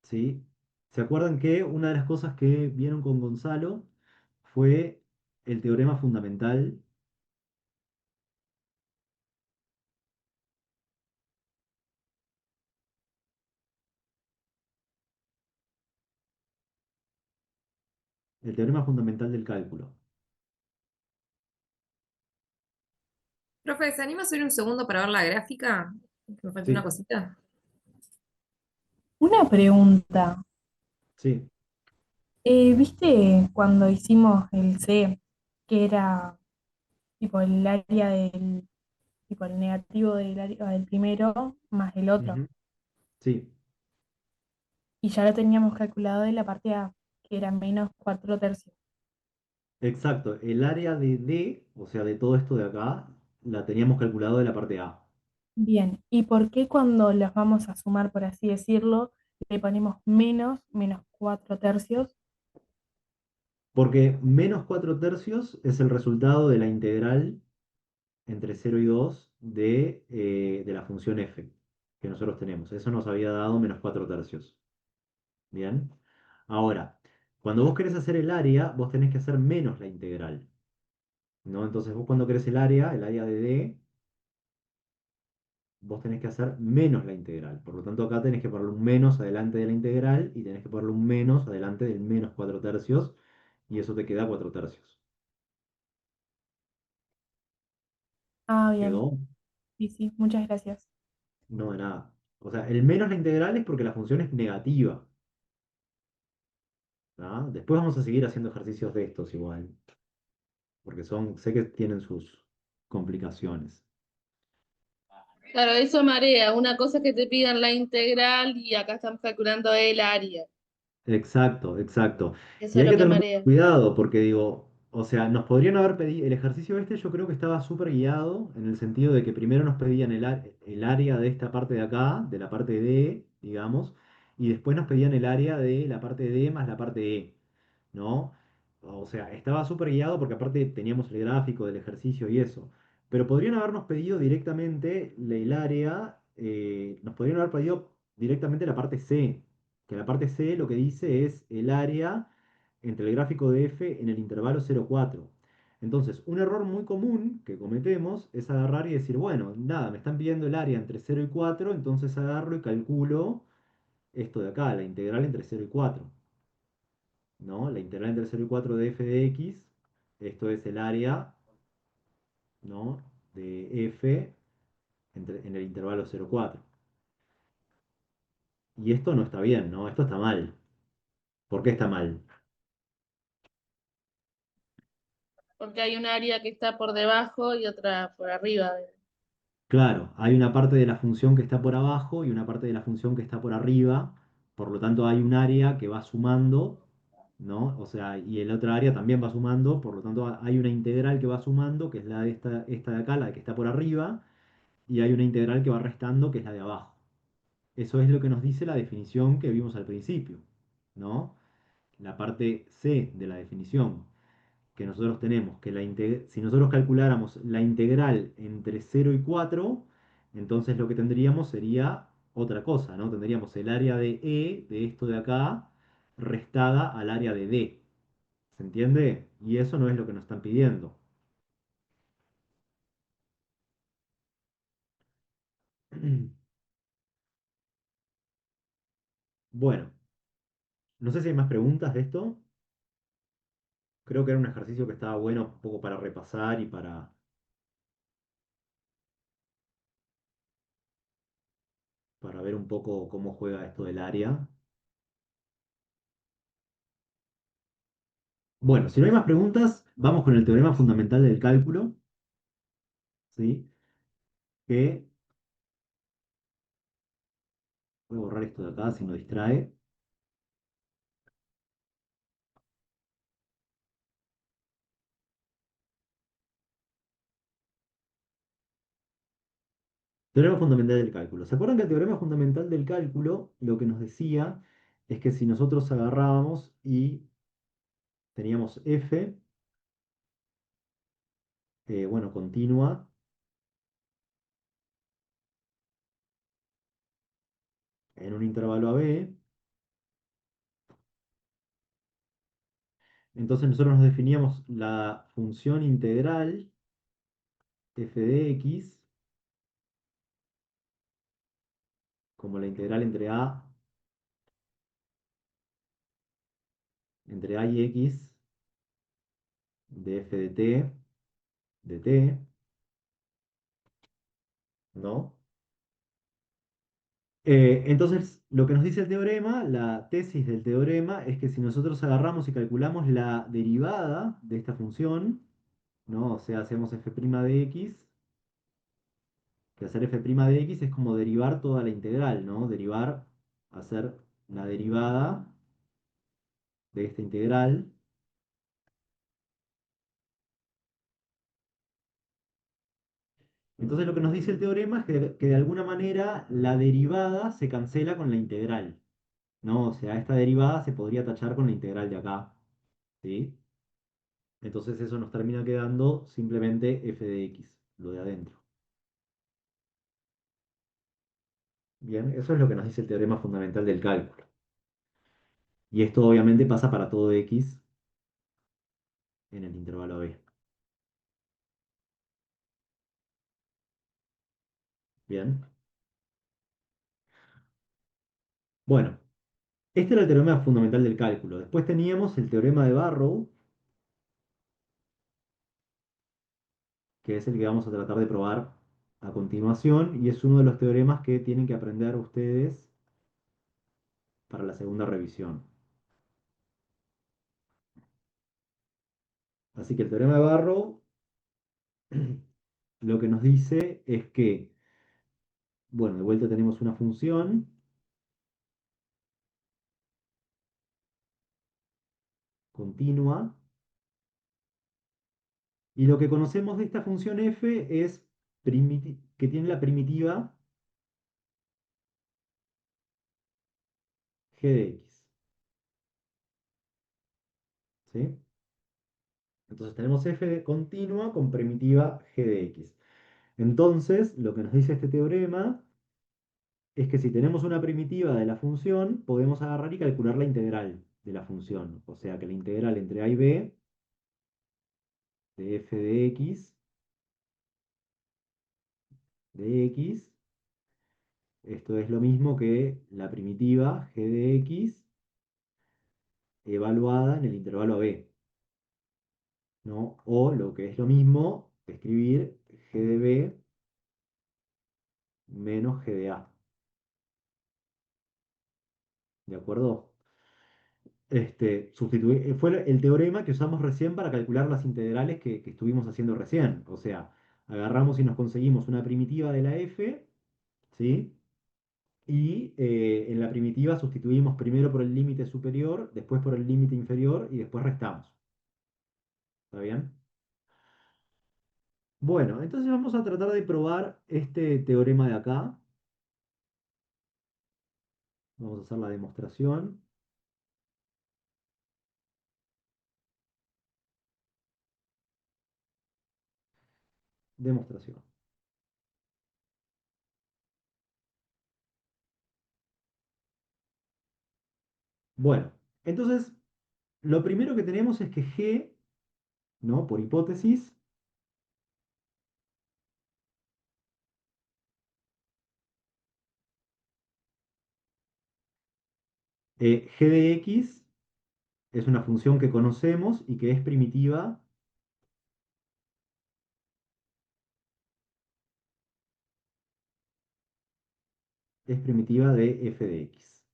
S1: ¿sí? ¿Se acuerdan que una de las cosas que vieron con Gonzalo fue el teorema fundamental? El teorema fundamental del cálculo.
S6: Profe, ¿se anima a subir un segundo para ver la gráfica? Que me falta una
S1: Sí,
S6: cosita.
S14: Una pregunta.
S1: sí.
S14: ¿Viste cuando hicimos el C, que era tipo el área del, tipo el negativo del área del primero más el otro?
S1: Ujú, sí,
S14: Y ya lo teníamos calculado de la parte A, que era menos 4 tercios.
S1: exacto. El área de D, o sea, de todo esto de acá, la teníamos calculado de la parte A.
S14: Bien, ¿y por qué cuando los vamos a sumar, por así decirlo, le ponemos menos 4 tercios?
S1: Porque menos 4 tercios es el resultado de la integral entre 0 y 2 de la función f que nosotros tenemos. Eso nos había dado menos 4 tercios. Bien. Ahora, cuando vos querés hacer el área, vos tenés que hacer menos la integral, ¿no? Entonces vos cuando querés el área de D, vos tenés que hacer menos la integral. Por lo tanto, acá tenés que ponerle un menos adelante de la integral y tenés que ponerle un menos adelante del menos 4 tercios y eso te queda 4 tercios.
S14: Ah, bien.
S1: ¿Quedó?
S14: Sí, sí, muchas gracias.
S1: No, de nada. O sea, el menos la integral es porque la función es negativa. ¿Tá? Después vamos a seguir haciendo ejercicios de estos igual. porque sé que tienen sus complicaciones.
S3: Claro, eso marea. Una cosa es que te pidan la integral y acá estamos calculando el área.
S1: Exacto, exacto.
S3: Eso
S1: Y
S3: es
S1: hay
S3: lo
S1: que
S3: que
S1: tener mucho
S3: marea.
S1: cuidado porque digo, o sea, nos podrían haber pedido, el ejercicio este yo creo que estaba súper guiado en el sentido de que primero nos pedían el área de esta parte de acá, de la parte D, digamos, y después nos pedían el área de la parte D más la parte E, ¿no? O sea, estaba súper guiado porque aparte teníamos el gráfico del ejercicio y eso. Pero podrían habernos pedido directamente el área, nos podrían haber pedido directamente la parte C, que la parte C lo que dice es el área entre el gráfico de f en el intervalo 0,4. Entonces, un error muy común que cometemos es agarrar y decir, bueno, nada, me están pidiendo el área entre 0 y 4, entonces agarro y calculo esto de acá, la integral entre 0 y 4, ¿no? La integral entre 0 y 4 de f de x, esto es el área, ¿no? De f en el intervalo 0,4. Y esto no está bien, ¿no? Esto está mal. ¿Por qué está mal?
S3: Porque hay un área que está por debajo y otra por arriba.
S1: Claro, hay una parte de la función que está por abajo y una parte de la función que está por arriba, por lo tanto hay un área que va sumando, ¿no? O sea, y el otra área también va sumando, por lo tanto hay una integral que va sumando, que es la de esta de acá, la que está por arriba, y hay una integral que va restando, que es la de abajo. Eso es lo que nos dice la definición que vimos al principio, ¿no? La parte C de la definición que nosotros tenemos, que si nosotros calculáramos la integral entre 0 y 4, entonces lo que tendríamos sería otra cosa, ¿no? Tendríamos el área de E, de esto de acá, restada al área de D. ¿Se entiende? Y eso no es lo que nos están pidiendo. Bueno, no sé si hay más preguntas de esto. Creo que era un ejercicio que estaba bueno un poco para repasar y para ver un poco cómo juega esto del área. Bueno, si no hay más preguntas, vamos con el teorema fundamental del cálculo, ¿sí? Que voy a borrar esto de acá si no distrae. Teorema fundamental del cálculo. ¿Se acuerdan que el teorema fundamental del cálculo lo que nos decía es que si nosotros agarrábamos y teníamos f, bueno, continua en un intervalo a b, entonces nosotros nos definíamos la función integral f de x como la integral entre a y x de f de t, ¿no? Entonces, lo que nos dice el teorema, la tesis del teorema, es que si nosotros agarramos y calculamos la derivada de esta función, ¿no? O sea, hacemos f' de x, que hacer f' de x es como derivar toda la integral, ¿no? Derivar, hacer la derivada de esta integral. Entonces, lo que nos dice el teorema es que de alguna manera la derivada se cancela con la integral, ¿no? O sea, esta derivada se podría tachar con la integral de acá, ¿sí? Entonces eso nos termina quedando simplemente f de x, lo de adentro. Bien, eso es lo que nos dice el teorema fundamental del cálculo. Y esto obviamente pasa para todo x en el intervalo b. Bien. Bueno, este era el teorema fundamental del cálculo. Después teníamos el teorema de Barrow, que es el que vamos a tratar de probar a continuación, y es uno de los teoremas que tienen que aprender ustedes para la segunda revisión. Así que el teorema de Barrow lo que nos dice es que, bueno, de vuelta tenemos una función continua, y lo que conocemos de esta función f es que tiene la primitiva g de x. ¿Sí? Entonces tenemos f de continua con primitiva g de x. Entonces, lo que nos dice este teorema es que si tenemos una primitiva de la función, podemos agarrar y calcular la integral de la función. O sea que la integral entre a y b de f de x, esto es lo mismo que la primitiva g de x evaluada en el intervalo a b, ¿no? O lo que es lo mismo, escribir g de b menos g de a. ¿De acuerdo? Fue el teorema que usamos recién para calcular las integrales que estuvimos haciendo recién. O sea, agarramos y nos conseguimos una primitiva de la f, ¿sí? Y en la primitiva sustituimos primero por el límite superior, después por el límite inferior y después restamos. ¿Está bien? Bueno, entonces vamos a tratar de probar este teorema de acá. Vamos a hacer la demostración. Demostración. Bueno, entonces lo primero que tenemos es que G, ¿no? Por hipótesis, G de X es una función que conocemos y que es primitiva de f de x.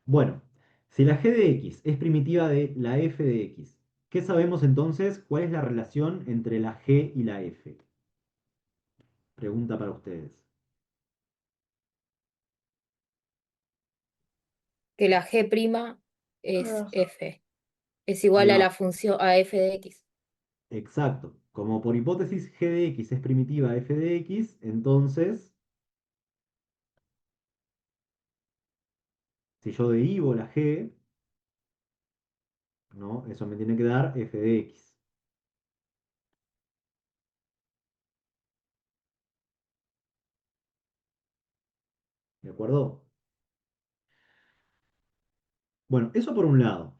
S1: Bueno, si la g de x es primitiva de la f de x, ¿qué sabemos entonces? ¿Cuál es la relación entre la g y la f? Pregunta para ustedes.
S5: Que la G' es
S2: Ah.
S5: f. Es
S1: Ahí
S5: igual a
S1: va.
S5: la función a f de x.
S1: Exacto. Como por hipótesis g de x es primitiva de f de x, entonces, si yo derivo la g, ¿no? Eso me tiene que dar f de x. ¿De acuerdo? Bueno, eso por un lado,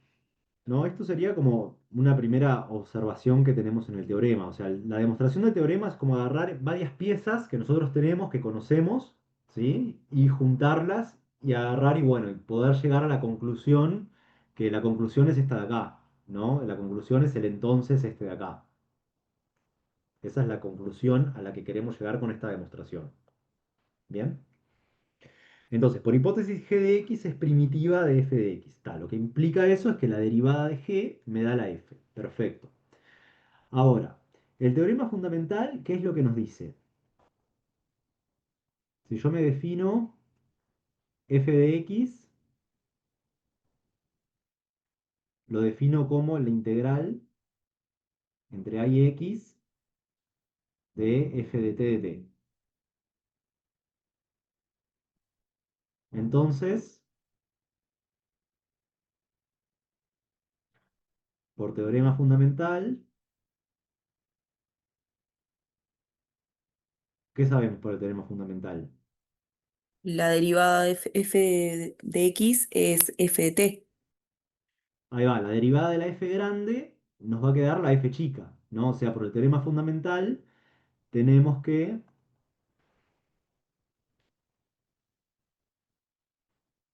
S1: ¿no? Esto sería como una primera observación que tenemos en el teorema. O sea, la demostración del teorema es como agarrar varias piezas que nosotros tenemos, que conocemos, ¿sí? Y juntarlas y agarrar y bueno, y poder llegar a la conclusión, que la conclusión es esta de acá, ¿no? La conclusión es el entonces este de acá. Esa es la conclusión a la que queremos llegar con esta demostración. ¿Bien? Entonces, por hipótesis g de x es primitiva de f de x. Lo que implica eso es que la derivada de g me da la f. Perfecto. Ahora, el teorema fundamental, ¿qué es lo que nos dice? Si yo me defino f de x, lo defino como la integral entre a y x de f de t de t. Entonces, por teorema fundamental, ¿qué sabemos por el teorema fundamental?
S8: La derivada de f de x es f de t.
S1: Ahí va, la derivada de la f grande nos va a quedar la f chica, ¿no? O sea, por el teorema fundamental tenemos que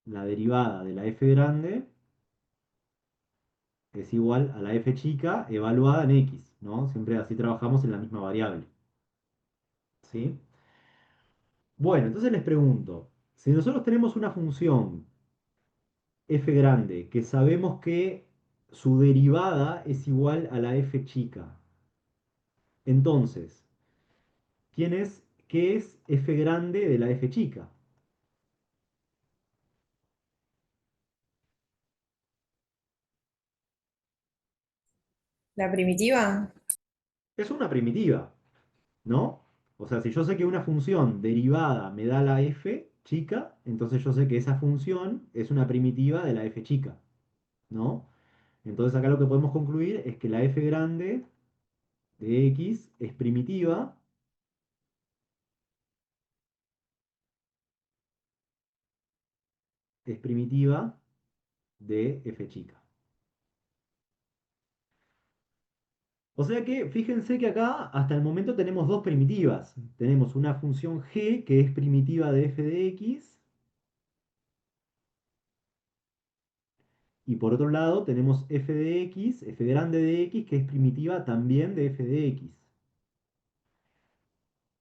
S1: la derivada de la f grande es igual a la f chica evaluada en x, ¿no? Siempre así trabajamos en la misma variable, ¿sí? Bueno, entonces les pregunto, si nosotros tenemos una función f grande, que sabemos que su derivada es igual a la f chica. Entonces, ¿qué es f grande de la f chica?
S15: La primitiva.
S1: Es una primitiva, ¿no? O sea, si yo sé que una función derivada me da la f chica, entonces yo sé que esa función es una primitiva de la f chica, ¿no? Entonces acá lo que podemos concluir es que la f grande de x es primitiva de f chica. O sea que fíjense que acá hasta el momento tenemos dos primitivas. Tenemos una función g que es primitiva de f de x y por otro lado tenemos f de x, f grande de x que es primitiva también de f de x.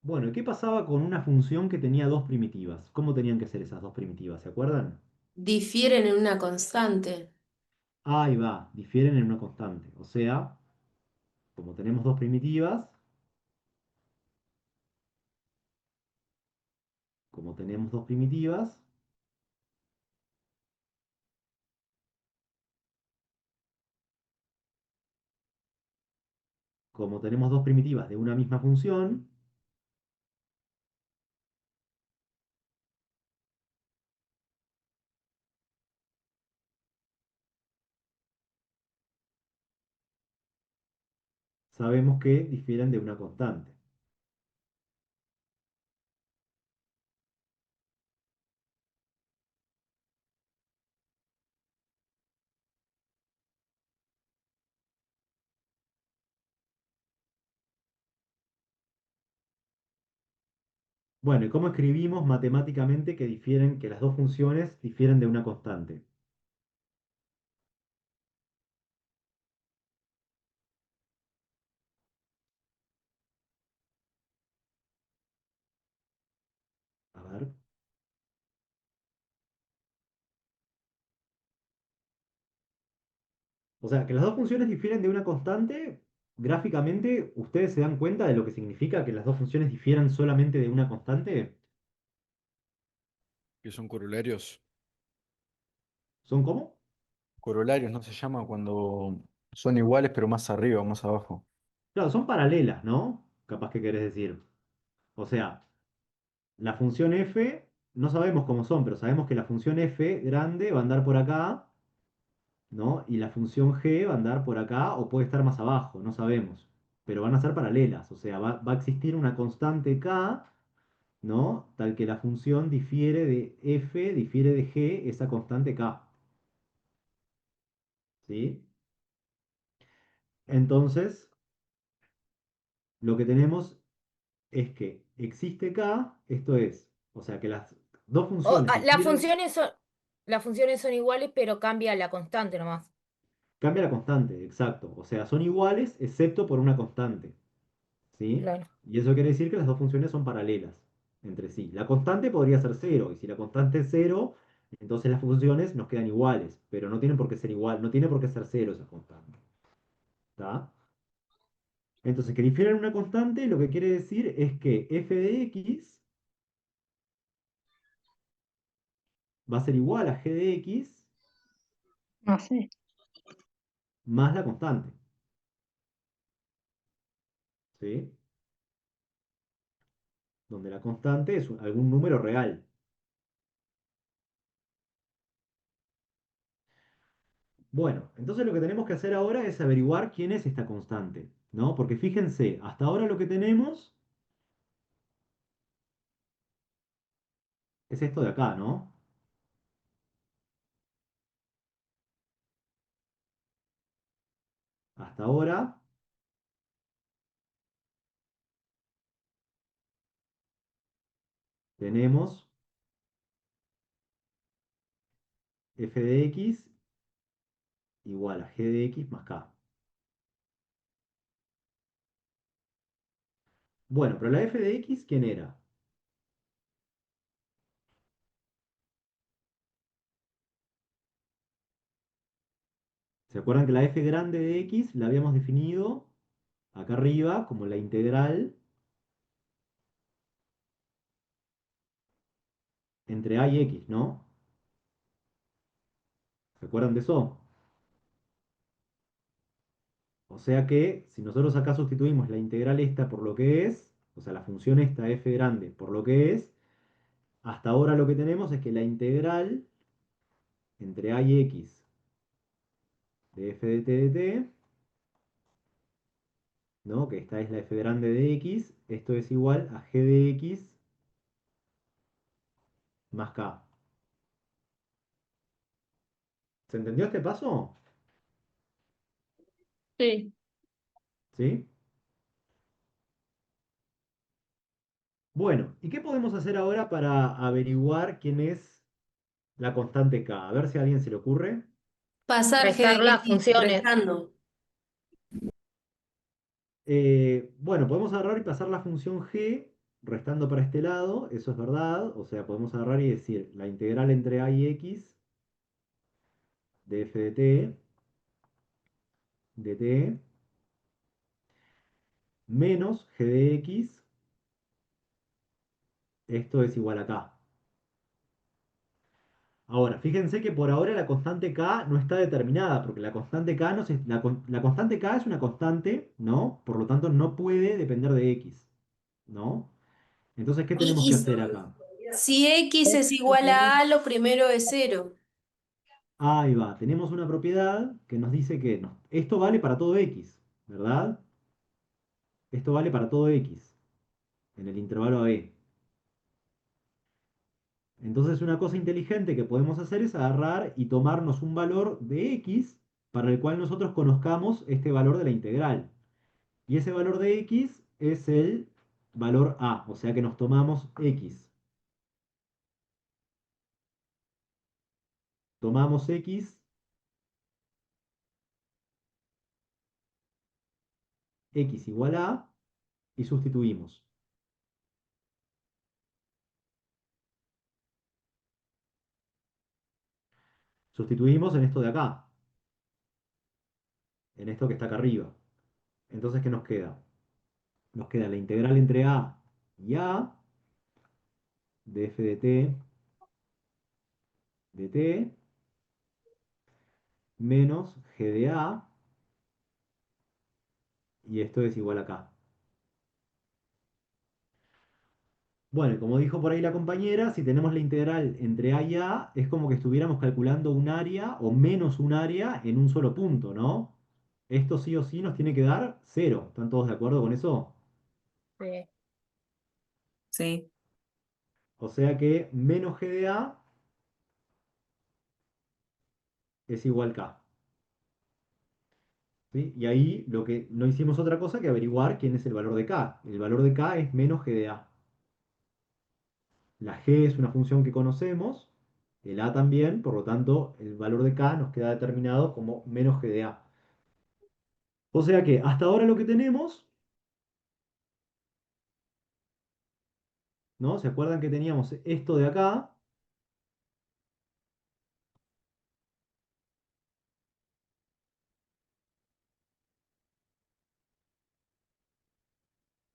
S1: Bueno, ¿y qué pasaba con una función que tenía dos primitivas? ¿Cómo tenían que ser esas dos primitivas? ¿Se acuerdan?
S16: Difieren en una constante.
S1: Ahí va, difieren en una constante. O sea, como tenemos dos primitivas, como tenemos dos primitivas, como tenemos dos primitivas de una misma función, sabemos que difieren de una constante. Bueno, ¿y cómo escribimos matemáticamente que las dos funciones difieren de una constante? A ver. O sea, que las dos funciones difieren de una constante, gráficamente, ¿ustedes se dan cuenta de lo que significa que las dos funciones difieran solamente de una constante?
S17: Que son corolarios.
S1: ¿Son cómo?
S17: Corolarios, ¿no se llama? Cuando son iguales pero más arriba o más abajo.
S1: Claro, son paralelas, ¿no? Capaz que querés decir. O sea, la función f, no sabemos cómo son, pero sabemos que la función f grande va a andar por acá, ¿no? Y la función g va a andar por acá o puede estar más abajo, no sabemos. Pero van a ser paralelas, o sea, va a existir una constante k, ¿no? Tal que la función difiere de f, difiere de g, esa constante k. ¿Sí? Entonces, lo que tenemos es que existe k, esto es, o sea, que las dos funciones difieren.
S5: Las funciones son iguales, pero cambia la constante nomás.
S1: Cambia la constante, exacto. O sea, son iguales excepto por una constante. ¿Sí?
S5: Claro.
S1: Y eso quiere decir que las dos funciones son paralelas entre sí. La constante podría ser cero, y si la constante es cero, entonces las funciones nos quedan iguales, pero no tienen por qué ser igual, no tiene por qué ser cero esa constante. ¿Está? Entonces, que difieren una constante, lo que quiere decir es que f de x va a ser igual a g de x
S7: No sé.
S1: más la constante. ¿Sí? Donde la constante es algún número real. Bueno, entonces lo que tenemos que hacer ahora es averiguar quién es esta constante, ¿no? Porque fíjense, hasta ahora lo que tenemos es esto de acá, ¿no? Hasta ahora tenemos f de x igual a g de x más k. Bueno, pero la f de x, ¿quién era? ¿Se acuerdan que la f grande de x la habíamos definido acá arriba como la integral entre a y x, ¿no? ¿Se acuerdan de eso? O sea que si nosotros acá sustituimos la integral esta por lo que es, o sea, la función esta f grande por lo que es, hasta ahora lo que tenemos es que la integral entre a y x de f de t de t, ¿no? Que esta es la f grande de x, esto es igual a g de x más k. ¿Se entendió este paso?
S3: Sí.
S1: ¿Sí? Bueno, ¿y qué podemos hacer ahora para averiguar quién es la constante k? A ver si a alguien se le ocurre.
S16: Pasar g
S5: Restar
S16: de
S5: las
S16: x
S5: funciones.
S16: restando.
S1: Bueno, podemos agarrar y pasar la función g restando para este lado, eso es verdad. O sea, podemos agarrar y decir la integral entre a y x de f de t, de t, menos g de x, esto es igual a k. Ahora, fíjense que por ahora la constante k no está determinada, porque la constante k, no la constante k es una constante, ¿no? Por lo tanto, no puede depender de x, ¿no? Entonces, ¿qué tenemos
S16: Y,
S1: que
S16: y
S1: hacer acá?
S16: si x es igual a a, lo primero es cero.
S1: Ahí va, tenemos una propiedad que nos dice que esto vale para todo x, ¿verdad? Esto vale para todo x, en el intervalo a b. Entonces una cosa inteligente que podemos hacer es agarrar y tomarnos un valor de x para el cual nosotros conozcamos este valor de la integral. Y ese valor de x es el valor a, o sea que nos tomamos x. Tomamos x igual a, y sustituimos. Sustituimos en esto de acá, en esto que está acá arriba. Entonces, ¿qué nos queda? Nos queda la integral entre a y a de f de t de t menos g de a, y esto es igual a k. Bueno, y como dijo por ahí la compañera, si tenemos la integral entre a y a, es como que estuviéramos calculando un área o menos un área en un solo punto, ¿no? Esto sí o sí nos tiene que dar cero. ¿Están todos de acuerdo con eso?
S5: Sí.
S8: Sí.
S1: O sea que menos g de a es igual k. ¿Sí? Y ahí lo que no hicimos otra cosa que averiguar quién es el valor de k. El valor de k es menos g de a. La g es una función que conocemos, el a también, por lo tanto el valor de k nos queda determinado como menos g de a. O sea que hasta ahora lo que tenemos, ¿no? ¿Se acuerdan que teníamos esto de acá?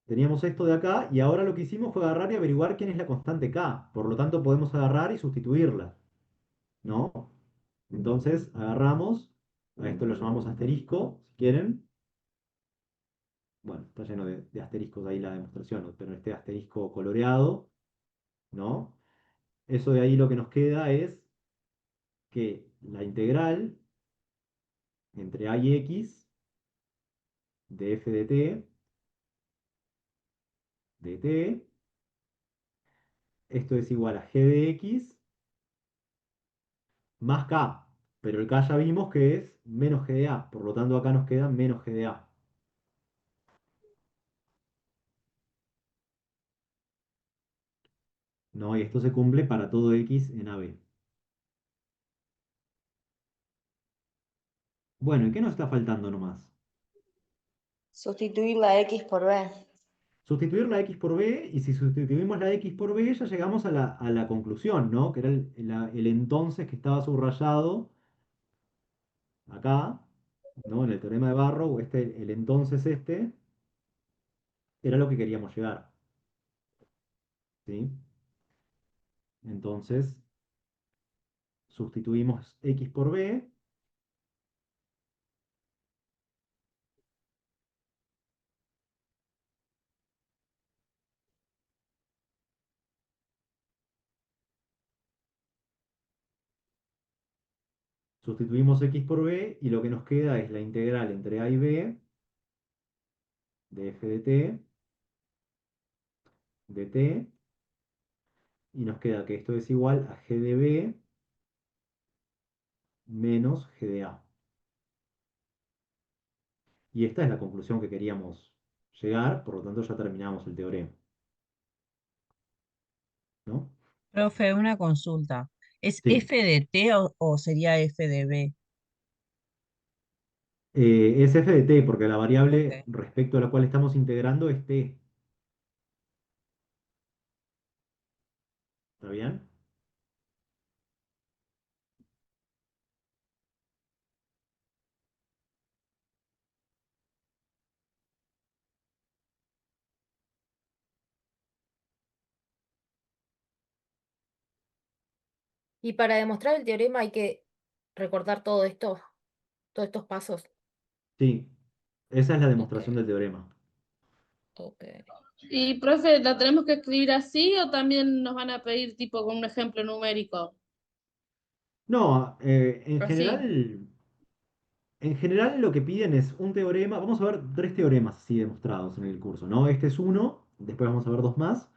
S1: Teníamos esto de acá y ahora lo que hicimos fue agarrar y averiguar quién es la constante k. Por lo tanto podemos agarrar y sustituirla, ¿no? Entonces agarramos, a esto lo llamamos asterisco, si quieren. Bueno, está lleno de asteriscos ahí la demostración, ¿no? Pero este asterisco coloreado, ¿no? Eso de ahí lo que nos queda es que la integral entre a y x de f de t, esto es igual a g de x más k. Pero el k ya vimos que es menos g de a, por lo tanto acá nos queda menos g de a. ¿No? Y esto se cumple para todo x en AB. Bueno, ¿y qué nos está faltando nomás?
S2: Sustituir la X por B.
S1: Sustituir la x por b, y si sustituimos la x por b, ya llegamos a la conclusión, ¿no? Que era el entonces que estaba subrayado acá, ¿no? En el teorema de Barrow, el entonces era lo que queríamos llegar, ¿sí? Entonces, sustituimos X por B. Sustituimos X por B y lo que nos queda es la integral entre A y B de f de t, y nos queda que esto es igual a g de B menos g de A. Y esta es la conclusión que queríamos llegar, por lo tanto ya terminamos el teorema, ¿no?
S13: Profe, una consulta. ¿Es
S1: Sí,
S13: F de T o sería F de B?
S1: es f de t porque la variable
S13: Ok.
S1: respecto a la cual estamos integrando es t, ¿está bien?
S5: Y para demostrar el teorema hay que recordar todo esto, todos estos pasos.
S1: Sí, esa es la
S5: Ok,
S1: demostración del teorema.
S5: ok.
S3: Y, profe, ¿la tenemos que escribir así o también nos van a pedir tipo con un ejemplo numérico?
S1: No,
S3: Así.
S1: en general lo que piden es un teorema. Vamos a ver tres teoremas así demostrados en el curso, ¿no? Este es uno, después vamos a ver dos más,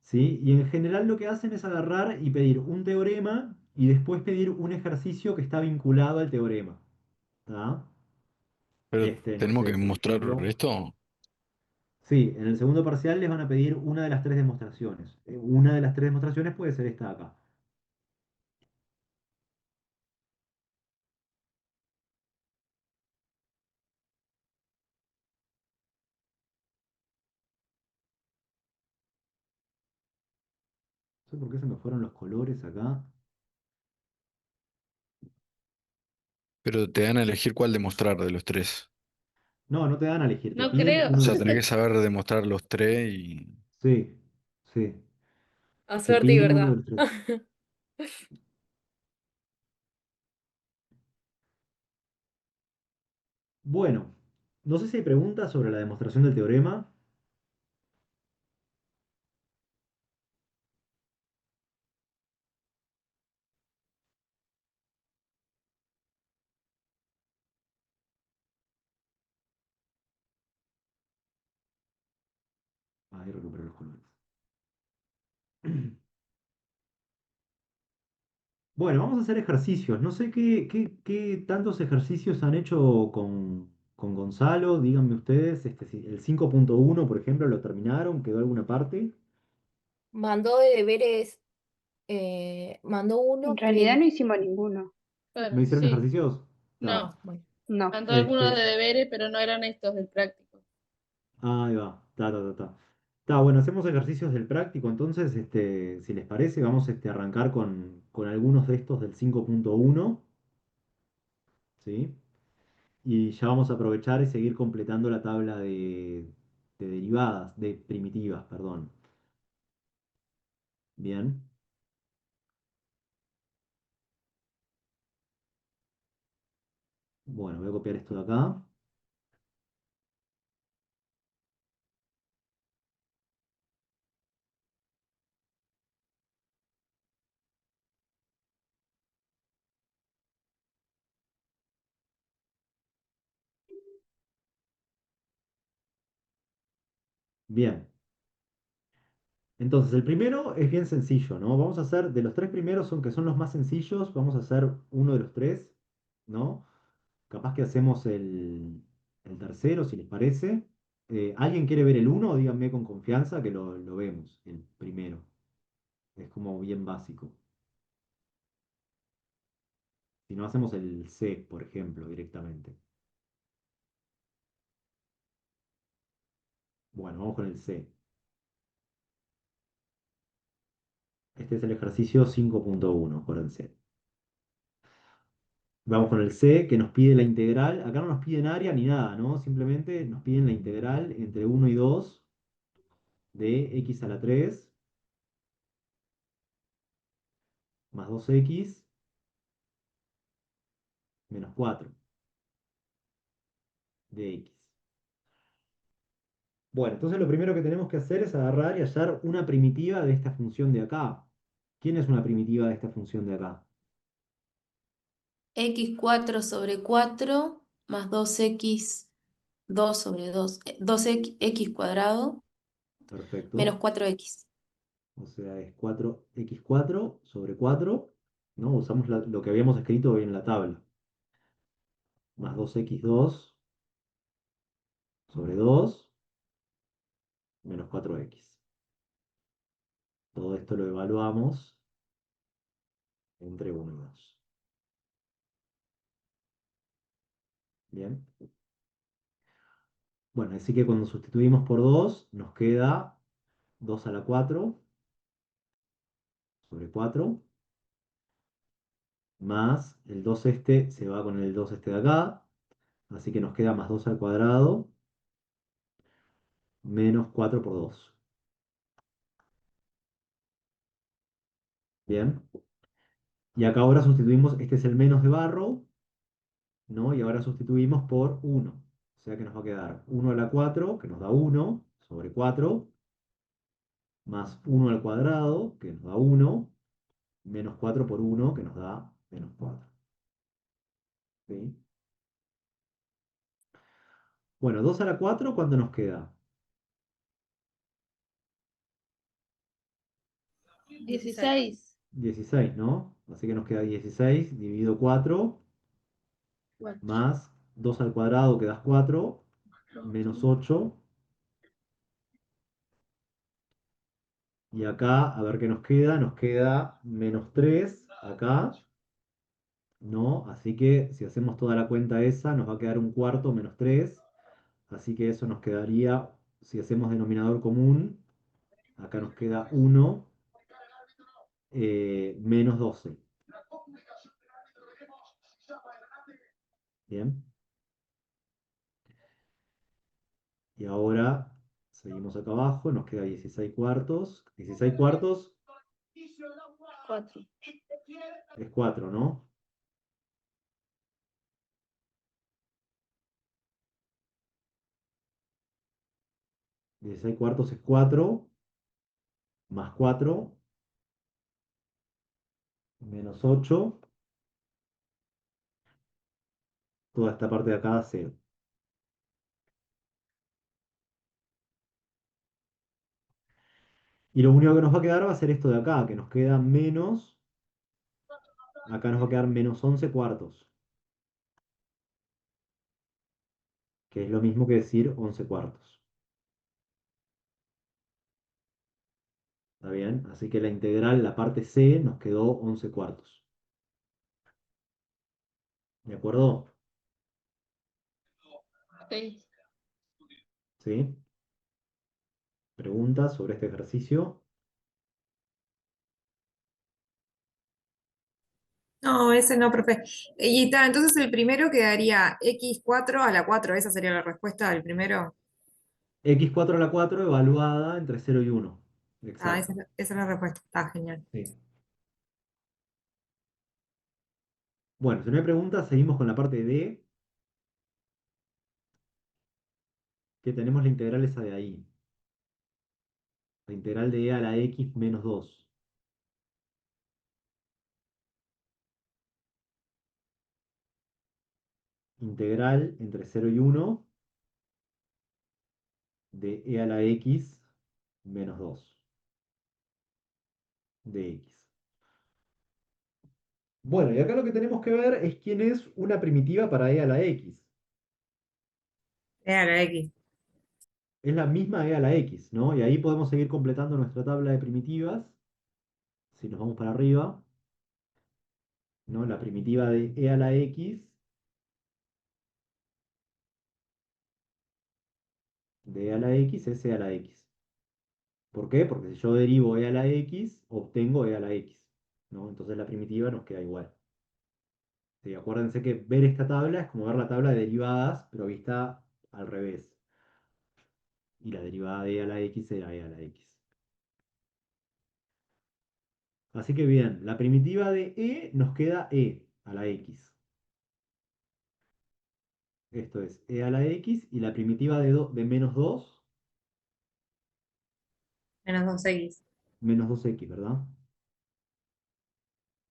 S1: ¿sí? Y en general lo que hacen es agarrar y pedir un teorema y después pedir un ejercicio que está vinculado al teorema, ¿tá?
S17: Pero
S1: No
S17: tenemos
S1: sé,
S17: que
S1: por
S17: mostrar
S1: ejemplo,
S17: esto.
S1: sí, en el segundo parcial les van a pedir una de las tres demostraciones. Una de las tres demostraciones puede ser esta de acá. No sé por qué se me fueron los colores acá.
S17: Pero te dan a elegir cuál demostrar de los tres.
S1: No, no te dan a elegir, te
S3: No
S1: piden
S3: creo.
S17: O
S1: uno de
S17: sea,
S1: los
S17: tenés que
S1: tres.
S17: saber demostrar los tres y...
S1: Sí, sí.
S5: A
S1: Te
S5: suerte y
S1: piden uno de
S5: verdad.
S1: los tres. Bueno, no sé si hay preguntas sobre la demostración del teorema. Ahí recupero los colores. Bueno, vamos a hacer ejercicios. No sé qué tantos ejercicios han hecho con Gonzalo. Díganme ustedes, si el 5.1, por ejemplo, lo terminaron, ¿quedó alguna parte?
S5: Mandó de deberes, mandó
S9: En
S5: uno
S9: realidad no
S5: que
S9: hicimos ninguno.
S1: ¿No
S3: Claro,
S1: hicieron
S3: sí.
S1: ejercicios? Está.
S3: No.
S5: no, bueno.
S9: No.
S3: Mandó algunos de
S1: Este,
S3: deberes, pero no eran estos del práctico.
S1: ahí va. Está, bueno, hacemos ejercicios del práctico, entonces, si les parece, vamos a arrancar con algunos de estos del 5.1, ¿sí? Y ya vamos a aprovechar y seguir completando la tabla de derivadas, de primitivas, perdón. Bien, bueno, voy a copiar esto de acá. Bien, entonces el primero es bien sencillo, ¿no? Vamos a hacer, de los tres primeros son que son los más sencillos, vamos a hacer uno de los tres, ¿no? Capaz que hacemos el tercero, si les parece. ¿Alguien quiere ver el uno? Díganme con confianza que lo vemos, el primero. Es como bien básico. Si no, hacemos el C, por ejemplo, directamente. Bueno, vamos con el C. Este es el ejercicio 5.1, acuérdense. Vamos con el C, que nos pide la integral. Acá no nos piden área ni nada, ¿no? Simplemente nos piden la integral entre 1 y 2 de x a la 3 más 2x menos 4 de x. Bueno, entonces lo primero que tenemos que hacer es agarrar y hallar una primitiva de esta función de acá. ¿Quién es una primitiva de esta función de acá?
S16: X4 sobre 4 más 2x2 sobre 2, 2x cuadrado menos
S1: Perfecto.
S16: 4x.
S1: O sea, es 4x4 sobre 4, ¿no? Usamos lo que habíamos escrito hoy en la tabla. Más 2x2 sobre 2 menos 4x. Todo esto lo evaluamos entre 1 y 2. Bien. Bueno, así que cuando sustituimos por 2, nos queda 2 a la 4 sobre 4, más el 2 este se va con el 2 este de acá, así que nos queda más 2 al cuadrado, menos 4 por 2. Bien. Y acá ahora sustituimos, este es el menos de Barrow, ¿no? Y ahora sustituimos por 1. O sea que nos va a quedar 1 a la 4, que nos da 1, sobre 4, más 1 al cuadrado, que nos da 1, menos 4 por 1, que nos da menos 4. ¿Sí? Bueno, 2 a la 4, ¿cuánto nos queda?
S3: 16.
S1: 16, ¿no? Así que nos queda 16 dividido 4,
S3: 4.
S1: más 2 al cuadrado, que da 4, menos 8. Y acá, a ver qué nos queda menos 3 acá, ¿no? Así que si hacemos toda la cuenta esa, nos va a quedar un cuarto menos 3. Así que eso nos quedaría, si hacemos denominador común, acá nos queda 1 menos 12. Bien. Y ahora seguimos acá abajo, nos queda 16 cuartos. 16 cuartos
S3: 4.
S1: es 4, ¿no? 16 cuartos es 4, más 4, menos 8. Toda esta parte de acá da 0. Y lo único que nos va a quedar va a ser esto de acá, que nos queda menos, acá nos va a quedar menos 11 cuartos, que es lo mismo que decir 11 cuartos. ¿Está bien? Así que la integral, la parte C, nos quedó 11 cuartos. ¿De acuerdo?
S3: Sí.
S1: ¿Sí? ¿Preguntas sobre este ejercicio?
S15: No, ese no, profe. Y está, entonces el primero quedaría x4 a la 4, esa sería la respuesta del primero.
S1: X4 a la 4 evaluada entre 0 y 1.
S15: Ah,
S1: Exacto.
S15: esa es la respuesta. Está genial.
S1: Sí. Bueno, si no hay preguntas, seguimos con la parte D, que tenemos la integral esa de ahí. La integral de e a la x menos 2. Integral entre 0 y 1 de e a la x menos 2 de x. Bueno, y acá lo que tenemos que ver es quién es una primitiva para e a la x.
S15: A la x.
S1: Es la misma e a la x, ¿no? Y ahí podemos seguir completando nuestra tabla de primitivas. Si nos vamos para arriba, ¿no? La primitiva de e a la x de e a la x es e a la x. ¿Por qué? Porque si yo derivo e a la x, obtengo e a la x, ¿no? Entonces la primitiva nos queda igual. Sí, acuérdense que ver esta tabla es como ver la tabla de derivadas, pero vista al revés. Y la derivada de e a la x era e a la x. Así que bien, la primitiva de e nos queda e a la x. Esto es e a la x y la primitiva de menos 2
S15: Menos 2x.
S1: menos 2x, ¿verdad?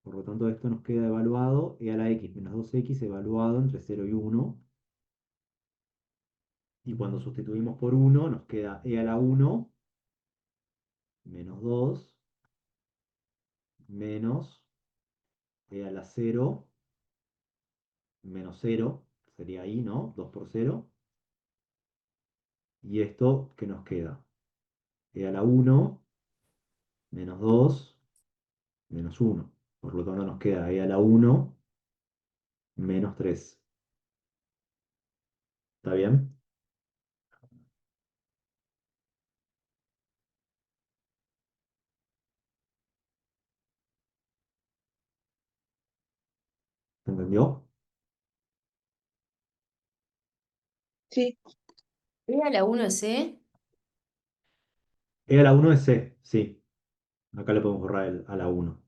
S1: Por lo tanto, esto nos queda evaluado e a la x menos 2x evaluado entre 0 y 1. Y cuando sustituimos por 1, nos queda e a la 1 menos 2 menos e a la 0 menos 0. Sería ahí, ¿no? 2 por 0. Y esto, ¿qué nos queda? E a la 1 menos 2 menos 1. Por lo tanto, nos queda e a la 1 menos 3. ¿Está bien? ¿Se entendió?
S16: Sí. ¿E a la 1 es C?
S1: E a la 1 es C, sí. Acá le podemos borrar el a la 1.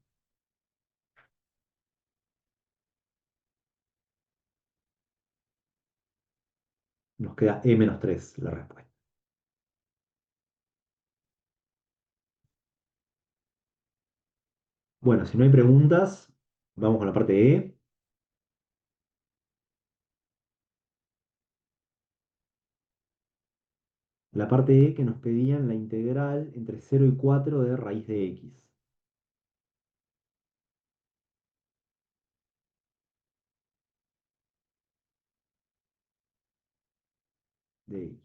S1: Nos queda e menos 3 la respuesta. Bueno, si no hay preguntas, vamos con la parte E. La parte E que nos pedían la integral entre 0 y 4 de raíz de x. De x.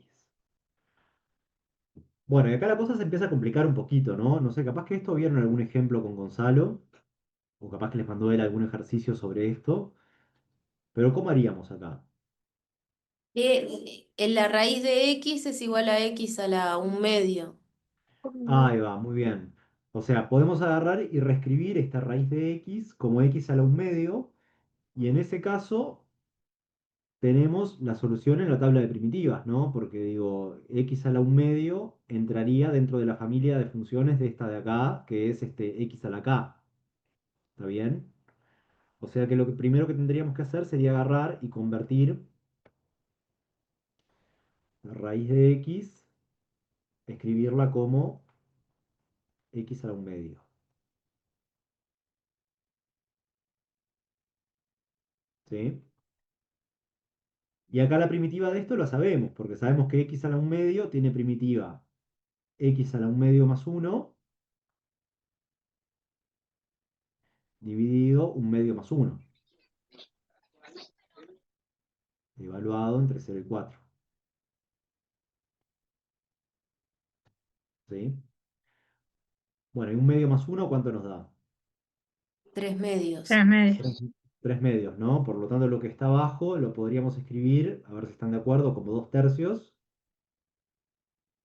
S1: Bueno, y acá la cosa se empieza a complicar un poquito, ¿no? No sé, capaz que esto vieron algún ejemplo con Gonzalo, o capaz que les mandó él algún ejercicio sobre esto, pero ¿cómo haríamos acá?
S16: La raíz de X es igual a X a la 1/2.
S1: Ahí va, muy bien. O sea, podemos agarrar y reescribir esta raíz de x como x a la 1/2, y en ese caso tenemos la solución en la tabla de primitivas, ¿no? Porque digo, x a la 1/2 entraría dentro de la familia de funciones de esta de acá, que es x a la k. ¿Está bien? O sea que lo primero que tendríamos que hacer sería agarrar y convertir la raíz de x, escribirla como x a la 1/2. ¿Sí? Y acá la primitiva de esto la sabemos, porque sabemos que x a la 1/2 tiene primitiva x a la 1/2 más 1 dividido 1/2 más 1, evaluado entre 0 y 4. ¿Sí? Bueno, y 1/2 más 1, ¿cuánto nos da?
S16: 3/2.
S7: 3/2.
S1: 3/2, ¿no? Por lo tanto, lo que está abajo lo podríamos escribir, a ver si están de acuerdo, como 2/3,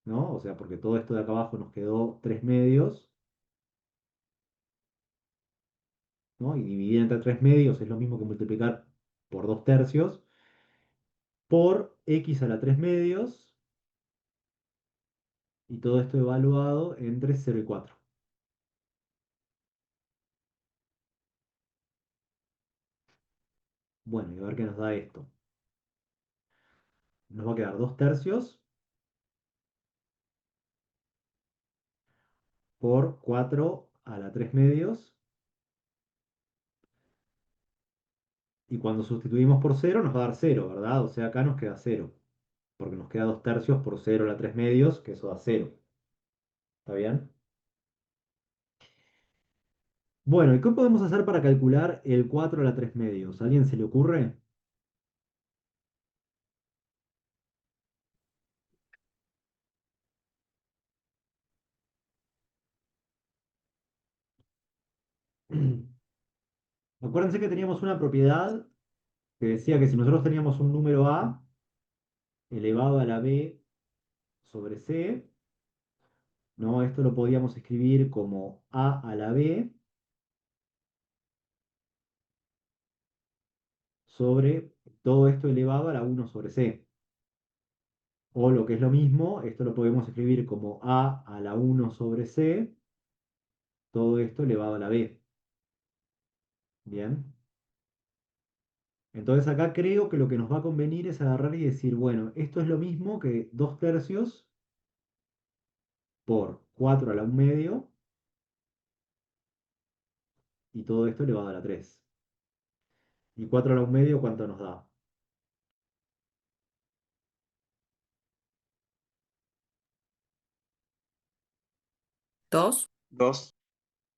S1: ¿no? O sea, porque todo esto de acá abajo nos quedó 3/2, ¿no? Y dividir entre 3/2 es lo mismo que multiplicar por 2/3 por x a la 3/2, y todo esto evaluado entre 0 y 4. Bueno, y a ver qué nos da esto. Nos va a quedar 2/3 por 4 a la 3/2. Y cuando sustituimos por 0 nos va a dar 0, ¿verdad? O sea, acá nos queda 0. Porque nos queda 2/3 por 0 a la 3/2, que eso da 0. ¿Está bien? Bueno, ¿y qué podemos hacer para calcular el 4 a la 3/2? ¿A alguien se le ocurre? Acuérdense que teníamos una propiedad que decía que si nosotros teníamos un número a elevado a la b sobre c, ¿no? Esto lo podíamos escribir como a la b sobre todo esto elevado a la 1 sobre c. O lo que es lo mismo, esto lo podemos escribir como a la 1 sobre c, todo esto elevado a la b. Bien. Entonces acá creo que lo que nos va a convenir es agarrar y decir, bueno, esto es lo mismo que 2 tercios por 4 a la 1 medio y todo esto elevado a la 3. ¿Y 4 a la 1 medio cuánto nos da?
S8: 2.
S11: 2.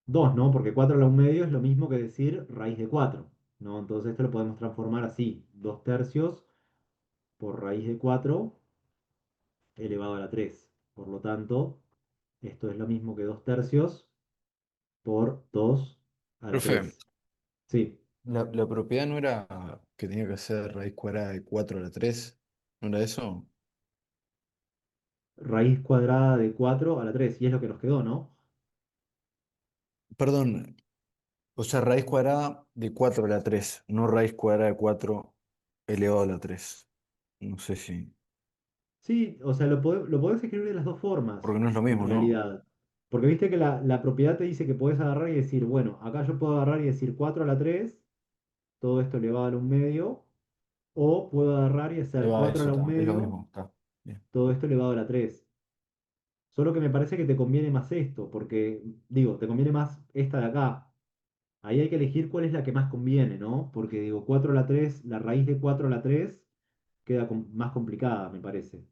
S1: 2, ¿no? Porque 4 a la 1 medio es lo mismo que decir raíz de 4, ¿no? Entonces esto lo podemos transformar así, 2 tercios por raíz de 4 elevado a la 3. Por lo tanto, esto es lo mismo que 2 tercios por 2 a la
S17: Profe,
S1: 3. Sí,
S17: la propiedad no era que tenía que ser raíz cuadrada de 4 a la 3. ¿No era eso?
S1: raíz cuadrada de 4 a la 3, y es lo que nos quedó, ¿no?
S17: Perdón, o sea, raíz cuadrada de 4 a la 3, no raíz cuadrada de 4 elevado a la 3. No sé si...
S1: Sí, o sea, lo podés escribir de las dos formas,
S17: Porque no es lo
S1: en
S17: mismo, ¿no?
S1: realidad. Porque viste que la propiedad te dice que podés agarrar y decir, bueno, acá yo puedo agarrar y decir 4 a la 3, todo esto elevado a la 1 medio, o puedo agarrar y
S17: Ahí
S1: hacer
S17: va,
S1: 4 a
S17: eso
S1: la 1
S17: está, es lo
S1: medio,
S17: mismo, está. Bien.
S1: todo esto elevado a la 3. Solo que me parece que te conviene más esto, porque, digo, te conviene más esta de acá. Ahí hay que elegir cuál es la que más conviene, ¿no? Porque, digo, 4 a la 3, la raíz de 4 a la 3 queda más complicada, me parece.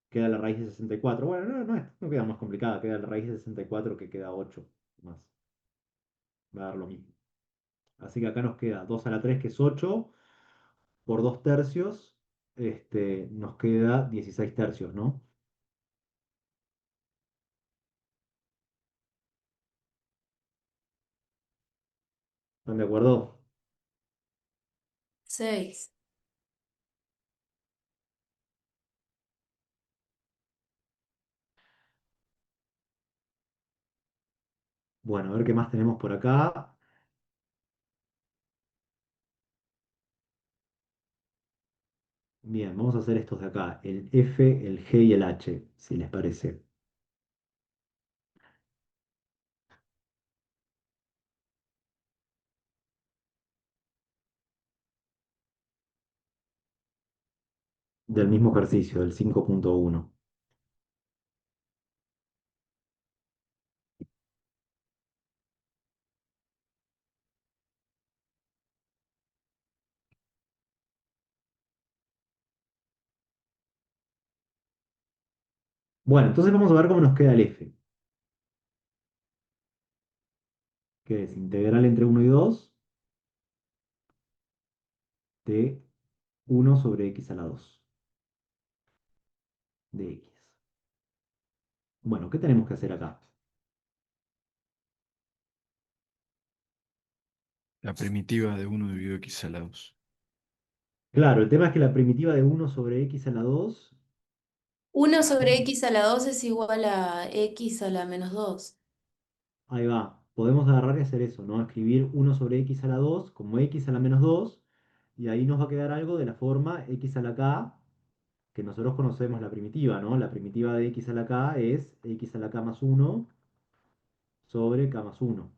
S1: Queda la raíz de 64. Bueno, no queda más complicada, queda la raíz de 64 que queda 8 más. Va a dar lo mismo. Así que acá nos queda 2 a la 3, que es 8, por 2 tercios, nos queda 16 tercios, ¿no? ¿Están de acuerdo?
S16: 6.
S1: Bueno, a ver qué más tenemos por acá. Bien, vamos a hacer estos de acá, el F, el G y el H, si les parece. Del mismo ejercicio, del 5.1. Bueno, entonces vamos a ver cómo nos queda el F, que es integral entre 1 y 2 de 1 sobre x a la 2 de x. Bueno, ¿qué tenemos que hacer acá?
S17: La primitiva de 1 dividido x a la 2.
S1: Claro, el tema es que la primitiva de 1 sobre x a la 2,
S16: 1 sobre x a la 2 es igual a x a la menos 2.
S1: ahí va, podemos agarrar y hacer eso, ¿no? Escribir 1 sobre x a la 2 como x a la menos 2, y ahí nos va a quedar algo de la forma x a la k, que nosotros conocemos la primitiva, ¿no? La primitiva de x a la k es x a la k más 1 sobre k más 1.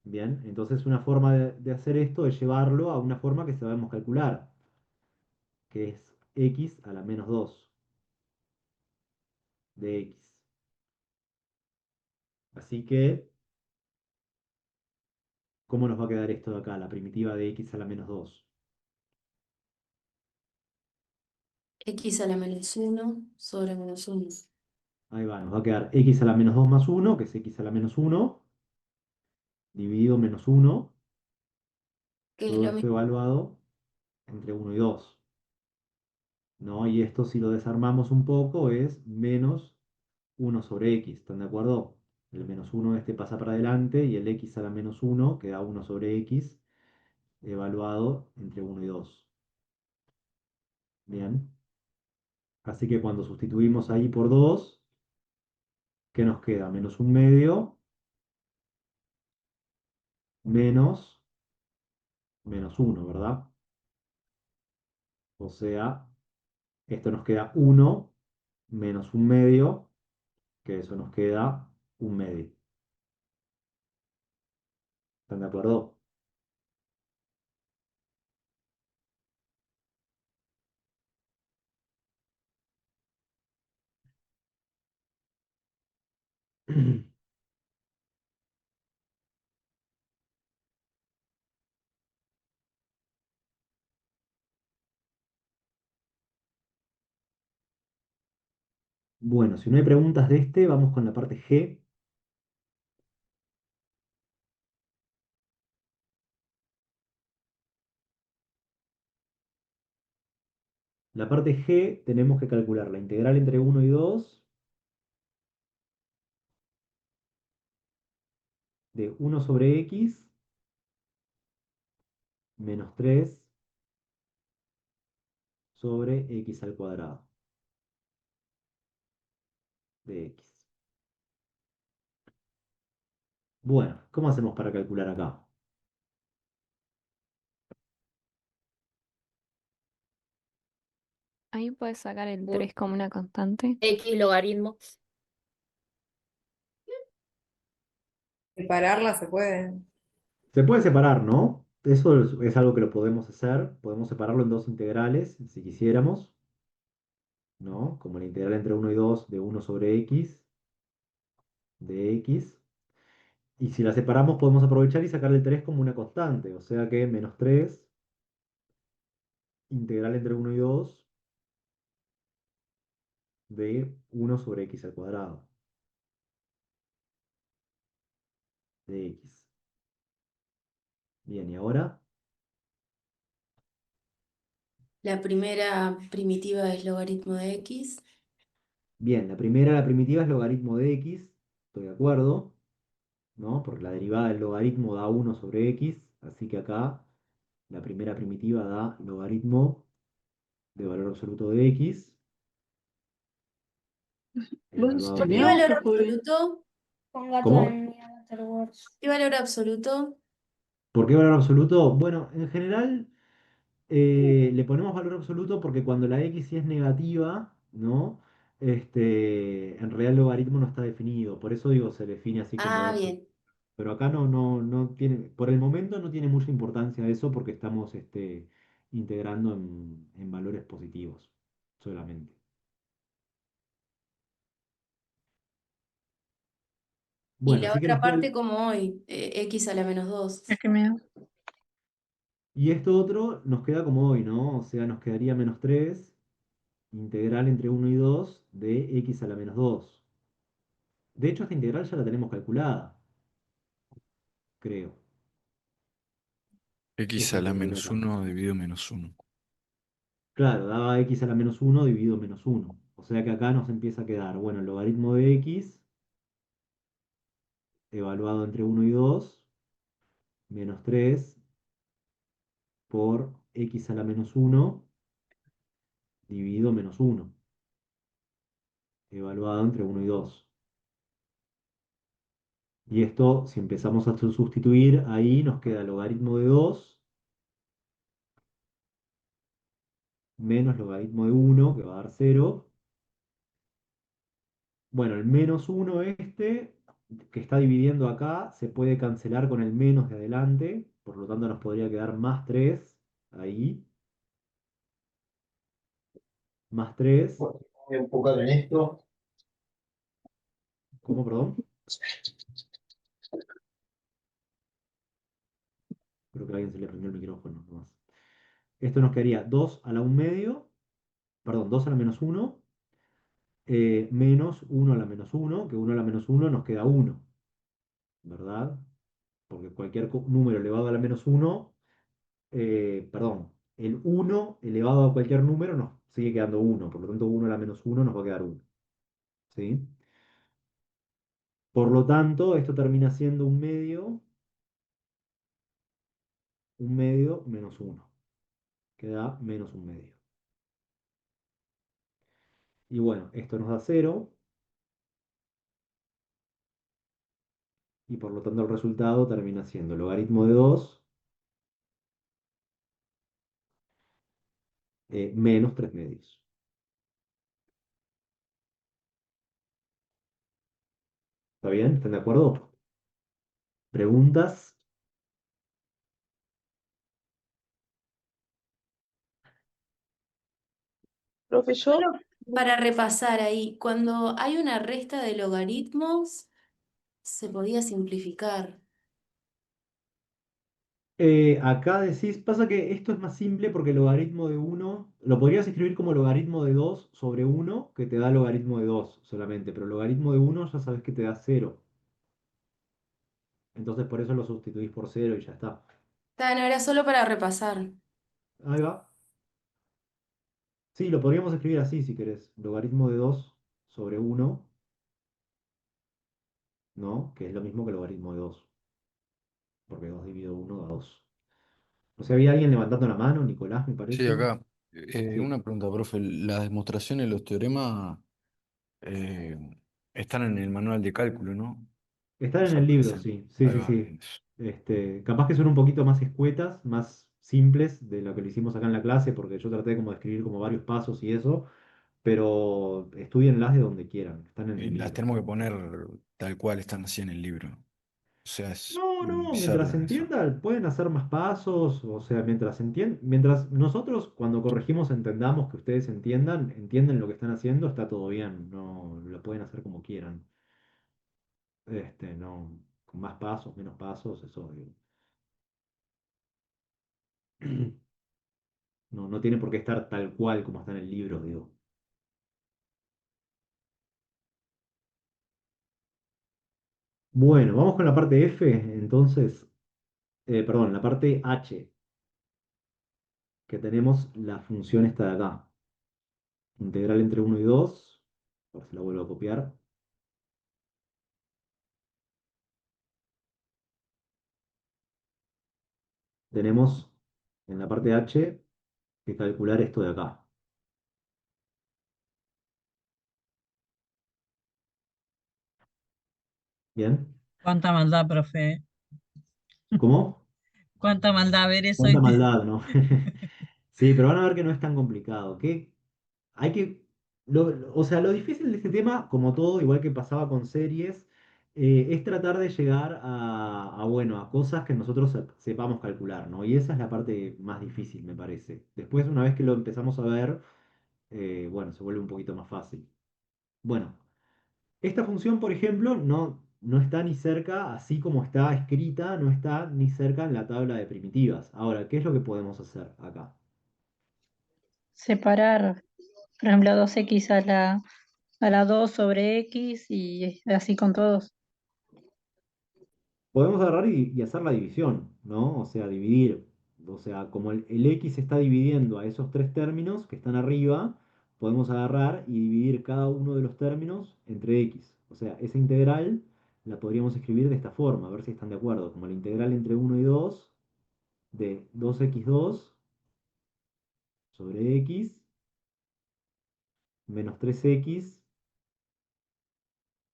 S1: Bien, entonces una forma de hacer esto es llevarlo a una forma que sabemos calcular, que es x a la menos 2 de x. Así que, ¿cómo nos va a quedar esto de acá? La primitiva de x a la menos 2.
S16: X a la menos 1 sobre menos 1.
S1: Ahí va, nos va a quedar x a la menos 2 más 1, que es x a la menos 1, dividido menos 1,
S16: Que es
S1: todo
S16: lo
S1: esto
S16: mismo.
S1: evaluado entre 1 y 2. ¿No? Y esto, si lo desarmamos un poco, es menos 1 sobre x. ¿Están de acuerdo? El menos 1 pasa para adelante y el x a la menos 1 queda 1 sobre x, evaluado entre 1 y 2. Bien. Así que cuando sustituimos ahí por 2, ¿qué nos queda? Menos 1 medio menos menos 1, ¿verdad? O sea, esto nos queda 1 menos 1/2, que eso nos queda 1/2. ¿Están de acuerdo? Bueno, si no hay preguntas de este, vamos con la parte G. La parte G tenemos que calcular la integral entre 1 y 2 de 1 sobre x menos 3 sobre x al cuadrado de x. Bueno, ¿cómo hacemos para calcular acá?
S18: Ahí puedes sacar el
S5: Bu-
S18: 3 como una constante.
S5: X logaritmo.
S15: Separarla se puede.
S1: Se puede separar, ¿no? Eso es algo que lo podemos hacer. Podemos separarlo en dos integrales, si quisiéramos, ¿no? Como la integral entre 1 y 2 de 1 sobre x de x. Y si la separamos, podemos aprovechar y sacar el 3 como una constante. O sea que menos 3 integral entre 1 y 2 de 1 sobre x al cuadrado de x. Bien, ¿y ahora?
S16: La primera primitiva es logaritmo de x.
S1: Bien, la primera, la primitiva, es logaritmo de x. Estoy de acuerdo, ¿no? Porque la derivada del logaritmo da 1 sobre x. Así que acá la primera primitiva da logaritmo de valor absoluto de x,
S7: ¿Vos
S1: evaluado
S16: ¿Por qué
S1: entre...
S7: estudiabas,
S16: valor
S7: profe?
S16: absoluto?
S2: Con gato
S1: ¿Cómo?
S2: en mi Avatar Wars.
S16: ¿Qué valor absoluto?
S1: ¿Por qué valor absoluto? Bueno, en general le ponemos valor absoluto porque cuando la x sí es negativa, ¿no? En realidad el logaritmo no está definido, por eso digo se define así con
S16: Ah,
S1: valor absoluto.
S16: bien.
S1: Pero acá no tiene, por el momento no tiene mucha importancia eso porque estamos integrando en valores positivos solamente.
S16: Y
S1: Bueno,
S16: la
S1: así que
S16: otra
S1: nos queda
S16: parte como hoy, x a la menos 2.
S7: Es que me da.
S1: y esto otro nos queda como hoy, ¿no? O sea, nos quedaría menos 3 integral entre 1 y 2 de x a la menos 2. De hecho, esta integral ya la tenemos calculada, creo.
S17: X
S1: Esta
S17: a la
S1: integral de
S17: menos
S1: acá.
S17: 1 dividido menos 1.
S1: Claro, daba x a la menos 1 dividido menos 1. O sea que acá nos empieza a quedar, bueno, el logaritmo de x evaluado entre 1 y 2 menos 3 por x a la menos 1 dividido menos 1 evaluado entre 1 y 2. Y esto, si empezamos a sustituir, ahí nos queda logaritmo de 2 menos logaritmo de 1, que va a dar 0. Bueno, el menos 1 que está dividiendo acá, se puede cancelar con el menos de adelante, por lo tanto nos podría quedar más 3 ahí, más 3.
S17: Voy a enfocar en esto.
S1: ¿Cómo, perdón? Creo que a alguien se le prendió el micrófono nomás. Esto nos quedaría 2 a la 1 medio, perdón, 2 a la menos 1, menos 1 a la menos 1, que 1 a la menos 1 nos queda 1, ¿verdad? Porque cualquier número elevado a la menos 1, perdón, el 1 elevado a cualquier número nos sigue quedando 1, por lo tanto 1 a la menos 1 nos va a quedar 1, ¿sí? Por lo tanto, esto termina siendo un medio menos 1, que da menos un medio. Y bueno, esto nos da 0, y por lo tanto el resultado termina siendo logaritmo de 2 menos 3 medios. ¿Está bien? ¿Están de acuerdo? ¿Preguntas?
S8: Profe, yo,
S16: Solo para repasar ahí, cuando hay una resta de logaritmos, se podía simplificar.
S1: Acá decís, pasa que esto es más simple porque el logaritmo de uno lo podrías escribir como logaritmo de 2 sobre uno que te da logaritmo de 2 solamente, pero el logaritmo de uno ya sabes que te da cero. Entonces por eso lo sustituís por cero y ya está.
S16: No, era solo para repasar.
S1: Ahí va. Sí, lo podríamos escribir así si querés. Logaritmo de 2 sobre uno, ¿no? Que es lo mismo que logaritmo de 2 porque 2 dividido uno da 2. O sea, había alguien levantando la mano, Nicolás, me
S17: Sí,
S1: parece.
S17: acá.
S1: Sí.
S17: Una pregunta, profe. ¿Las demostraciones, los teoremas eh, están en el manual de cálculo, no?
S1: Están
S17: O
S1: en
S17: sea,
S1: el libro,
S17: aparecen.
S1: sí, sí,
S17: Ahí
S1: sí,
S17: va,
S1: sí.
S17: bien.
S1: Capaz que son un poquito más escuetas, más simples de lo que lo hicimos acá en la clase, porque yo traté como de escribir como varios pasos y eso, pero estudienlas de donde quieran, están en
S17: Y
S1: el
S17: las
S1: libro.
S17: tenemos que poner tal cual están así en el libro. O sea, es
S1: No, no, mientras se
S17: bizarra eso.
S1: entienda, pueden hacer más pasos, o sea, mientras nosotros cuando corregimos entendamos que ustedes entienden lo que están haciendo, está todo bien, no lo pueden hacer como quieran. No, con más pasos, menos pasos, eso no, no tiene por qué estar tal cual como está en el libro, digo. Bueno, vamos con la parte F, entonces, perdón, la parte H, que tenemos la función esta de acá. Integral entre uno y 2, a ver si la vuelvo a copiar. Tenemos en la parte H que calcular esto de acá. ¿Bien?
S13: Cuánta maldad, profe.
S1: ¿Cómo?
S13: Cuánta maldad, a ver eso.
S1: Cuánta maldad, ¿no? Sí, pero van a ver que no es tan complicado. Que hay que, o sea, lo difícil de este tema, como todo, igual que pasaba con series, es tratar de llegar bueno, a cosas que nosotros sepamos calcular, ¿no? Y esa es la parte más difícil, me parece. Después, una vez que lo empezamos a ver, bueno, se vuelve un poquito más fácil. Bueno, esta función, por ejemplo, no está ni cerca, así como está escrita, no está ni cerca en la tabla de primitivas. Ahora, ¿qué es lo que podemos hacer acá?
S7: Separar, por ejemplo, 2x a la 2 sobre x y así con todos.
S1: Podemos agarrar y hacer la división, ¿no? O sea, dividir. O sea, como el x está dividiendo a esos tres términos que están arriba, podemos agarrar y dividir cada uno de los términos entre x. O sea, esa integral la podríamos escribir de esta forma, a ver si están de acuerdo. Como la integral entre uno y 2 de 2x2 sobre x menos 3x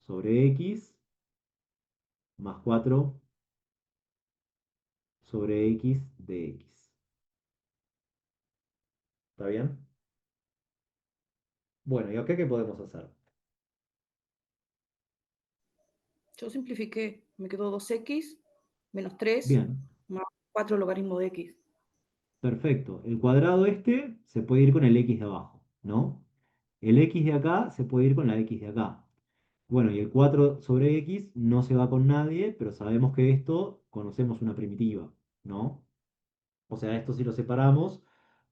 S1: sobre x más 4 sobre x de x. ¿Está bien? Bueno, ¿y acá qué podemos hacer?
S8: Yo simplifiqué. Me quedó 2x menos 3
S1: Bien,
S8: más 4 logaritmo de x.
S1: perfecto. El cuadrado este se puede ir con el x de abajo, ¿no? El x de acá se puede ir con la x de acá. Bueno, y el 4 sobre x no se va con nadie, pero sabemos que esto conocemos una primitiva, ¿no? O sea, esto si lo separamos,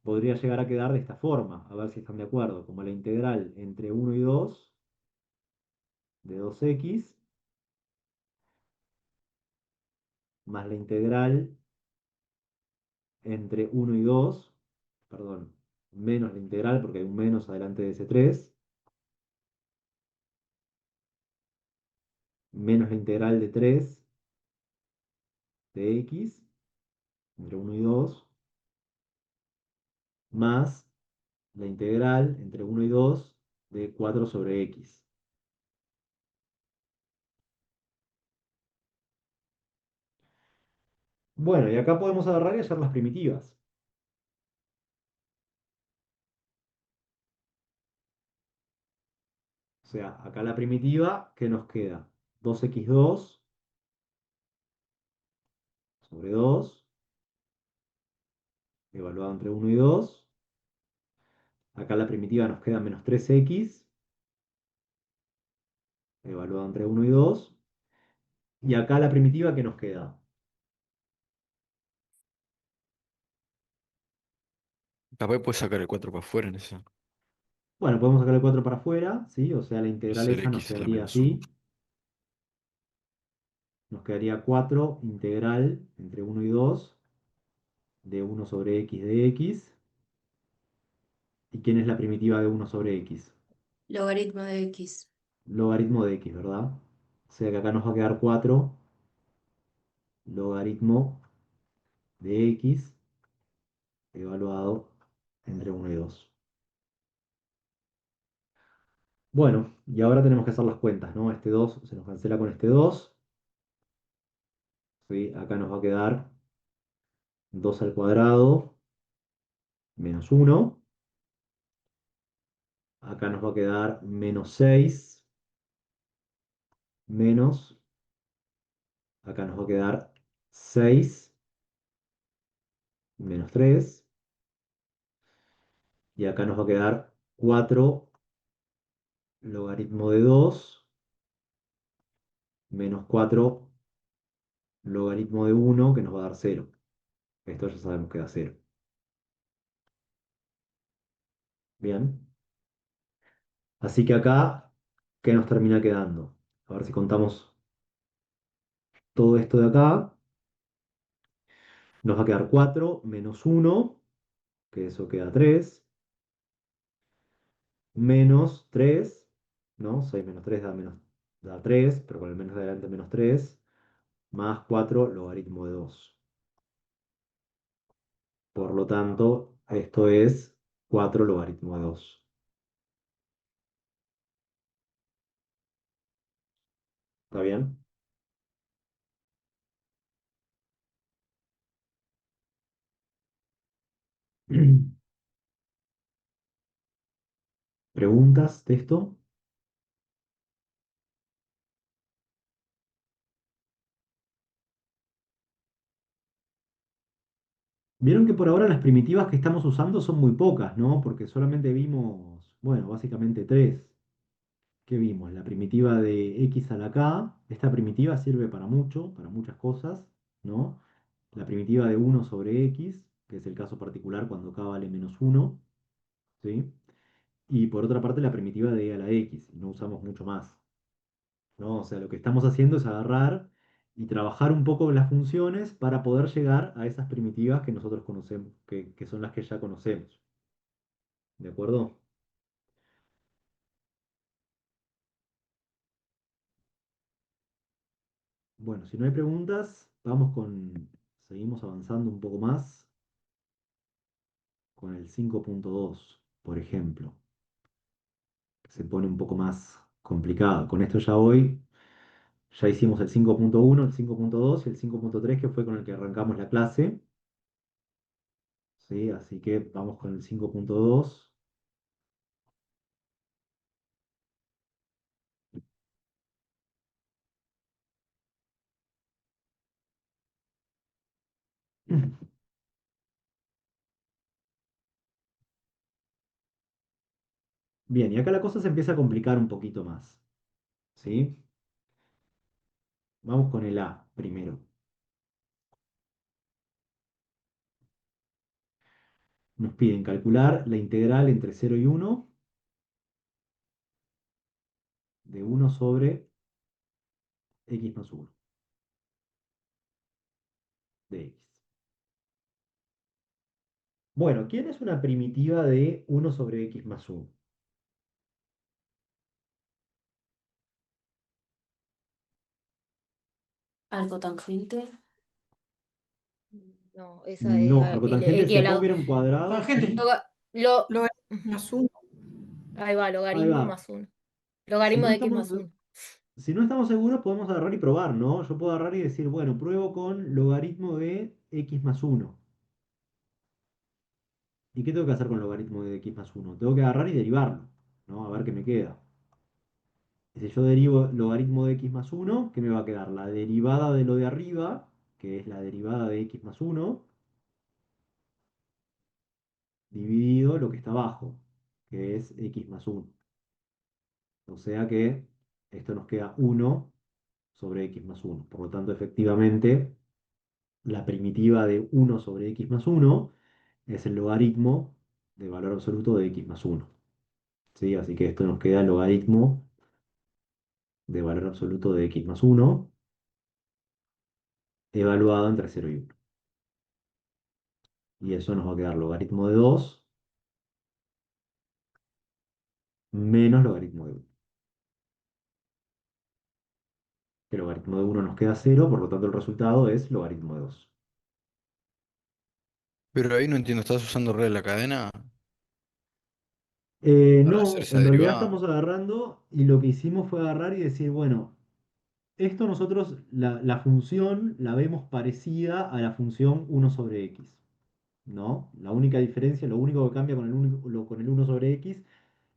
S1: podría llegar a quedar de esta forma, a ver si están de acuerdo, como la integral entre uno y 2 de 2x más la integral entre uno y 2, perdón, menos la integral porque hay un menos adelante de ese 3, menos la integral de 3 de x entre uno y 2, más la integral entre uno y 2 de 4 sobre x. Bueno, y acá podemos agarrar y hallar las primitivas. sea, acá la primitiva, ¿qué nos queda? 2x2 sobre 2, evaluado entre 1 y 2. Acá la primitiva nos queda menos 3x, evaluado entre 1 y 2. Y acá la primitiva, ¿qué nos queda?
S17: Capaz puedes sacar el 4 para afuera en esa.
S1: Bueno, podemos sacar el 4 para afuera, ¿sí? O sea, la
S17: Y
S1: integral
S17: ser
S1: esa nos
S17: x a la
S1: quedaría
S17: menos 1.
S1: así. Nos quedaría 4 integral entre 1 y 2 de 1 sobre x de x. ¿Y quién es la primitiva de 1 sobre x?
S16: Logaritmo de X.
S1: Logaritmo de x, ¿verdad? O sea que acá nos va a quedar 4 logaritmo de x evaluado entre 1 y 2. Bueno, y ahora tenemos que hacer las cuentas, ¿no? Este 2 se nos cancela con este 2. ¿Sí? Acá nos va a quedar 2 al cuadrado menos 1. Acá nos va a quedar menos 6 menos, acá nos va a quedar 6 menos 3. Y acá nos va a quedar 4 logaritmo de 2 menos 4 logaritmo de 1 que nos va a dar 0. Esto ya sabemos que da 0. Bien. Así que acá, ¿qué nos termina quedando? A ver si contamos todo esto de acá. Nos va a quedar 4 menos 1, que eso queda 3, menos 3, ¿no? 6 menos 3 da 3, pero con el menos de adelante menos 3, más 4 logaritmo de 2. Por lo tanto, esto es 4 logaritmo de 2. ¿Está bien? ¿Preguntas de esto? Vieron que por ahora las primitivas que estamos usando son muy pocas, ¿no? Porque solamente vimos, bueno, básicamente tres. ¿Qué vimos? La primitiva de x a la k. Esta primitiva sirve para mucho, para muchas cosas, ¿no? La primitiva de 1 sobre x, que es el caso particular cuando k vale menos 1, ¿sí? Y por otra parte la primitiva de a la x, y no usamos mucho más, ¿no? O sea, lo que estamos haciendo es agarrar y trabajar un poco las funciones para poder llegar a esas primitivas que nosotros conocemos, que son las que ya conocemos. ¿De acuerdo? Bueno, si no hay preguntas, seguimos avanzando un poco más con el 5.2, por ejemplo, que se pone un poco más complicado. Con esto ya hicimos el 5.1, el 5.2 y el 5.3, que fue con el que arrancamos la clase. ¿Sí? Así que vamos con el 5.2. Bien, y acá la cosa se empieza a complicar un poquito más. ¿Sí? Vamos con el A primero. Nos piden calcular la integral entre 0 y 1 de 1 sobre x más 1 de x. Bueno, ¿quién es una primitiva de 1 sobre x más 1?
S16: Arco tangente.
S5: No, esa es
S1: No, arcotangente
S5: x
S1: se
S5: al lado.
S1: ponga un cuadrado,
S15: Tangente.
S1: ¿sí?
S15: Logaritmo más 1.
S5: Ahí va,
S1: Ahí
S5: logaritmo
S1: va.
S5: más 1.
S1: Si
S5: Logaritmo
S1: no
S5: de x
S1: estamos,
S5: más 1.
S1: si no estamos seguros, podemos agarrar y probar, ¿no? Yo puedo agarrar y decir, bueno, pruebo con logaritmo de x más 1. ¿Y qué tengo que hacer con logaritmo de x más 1? Tengo que agarrar y derivarlo, ¿no? A ver qué me queda. Si yo derivo logaritmo de x más 1, ¿qué me va a quedar? La derivada de lo de arriba, que es la derivada de x más 1, dividido lo que está abajo, que es x más 1. O sea que esto nos queda 1 sobre x más 1. Por lo tanto, efectivamente, la primitiva de 1 sobre x más 1 es el logaritmo de valor absoluto de x más 1. ¿Sí? Así que esto nos queda el logaritmo de valor absoluto de x más 1 evaluado entre 0 y 1. Y eso nos va a quedar logaritmo de 2 menos logaritmo de 1. El logaritmo de 1 nos queda 0, por lo tanto el resultado es logaritmo de 2.
S17: Pero ahí no entiendo, ¿estás usando regla de la cadena para hacer
S1: No,
S17: esa
S1: en realidad
S17: derivada?
S1: estamos agarrando y lo que hicimos fue agarrar y decir, bueno, esto nosotros, la función la vemos parecida a la función 1 sobre x, ¿no? La única diferencia, lo único que cambia con con el 1 sobre x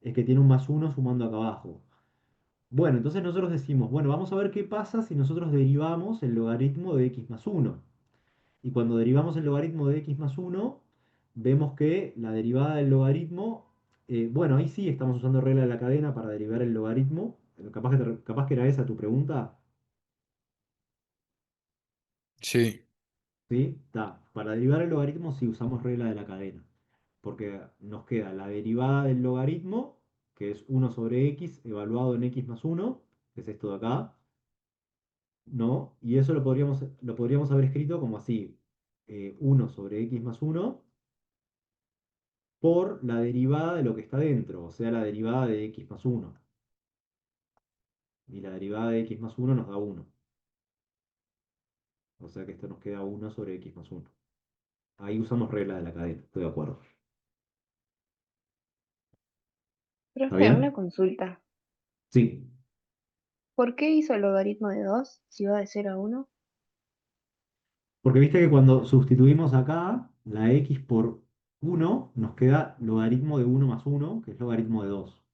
S1: es que tiene un más 1 sumando acá abajo. Bueno, entonces nosotros decimos, bueno, vamos a ver qué pasa si nosotros derivamos el logaritmo de x más 1. Y cuando derivamos el logaritmo de x más 1, vemos que la derivada del logaritmo, bueno, ahí sí estamos usando regla de la cadena para derivar el logaritmo. Capaz que era esa tu pregunta,
S17: Sí.
S1: ¿sí? Para derivar el logaritmo sí usamos regla de la cadena, porque nos queda la derivada del logaritmo, que es 1 sobre x evaluado en x más 1, que es esto de acá, ¿no? Y eso lo podríamos haber escrito como así, 1 sobre x más 1 por la derivada de lo que está dentro, o sea, la derivada de x más 1. Y la derivada de x más 1 nos da 1. O sea que esto nos queda 1 sobre x más 1. Ahí usamos regla de la cadena, estoy de acuerdo. ¿Está
S9: Profe, una
S1: bien?
S9: consulta.
S1: Sí.
S9: ¿Por qué hizo el logaritmo de 2 si va de 0 a 1?
S1: Porque viste que cuando sustituimos acá la x por 1, nos queda logaritmo de 1 más 1, que es logaritmo de 2.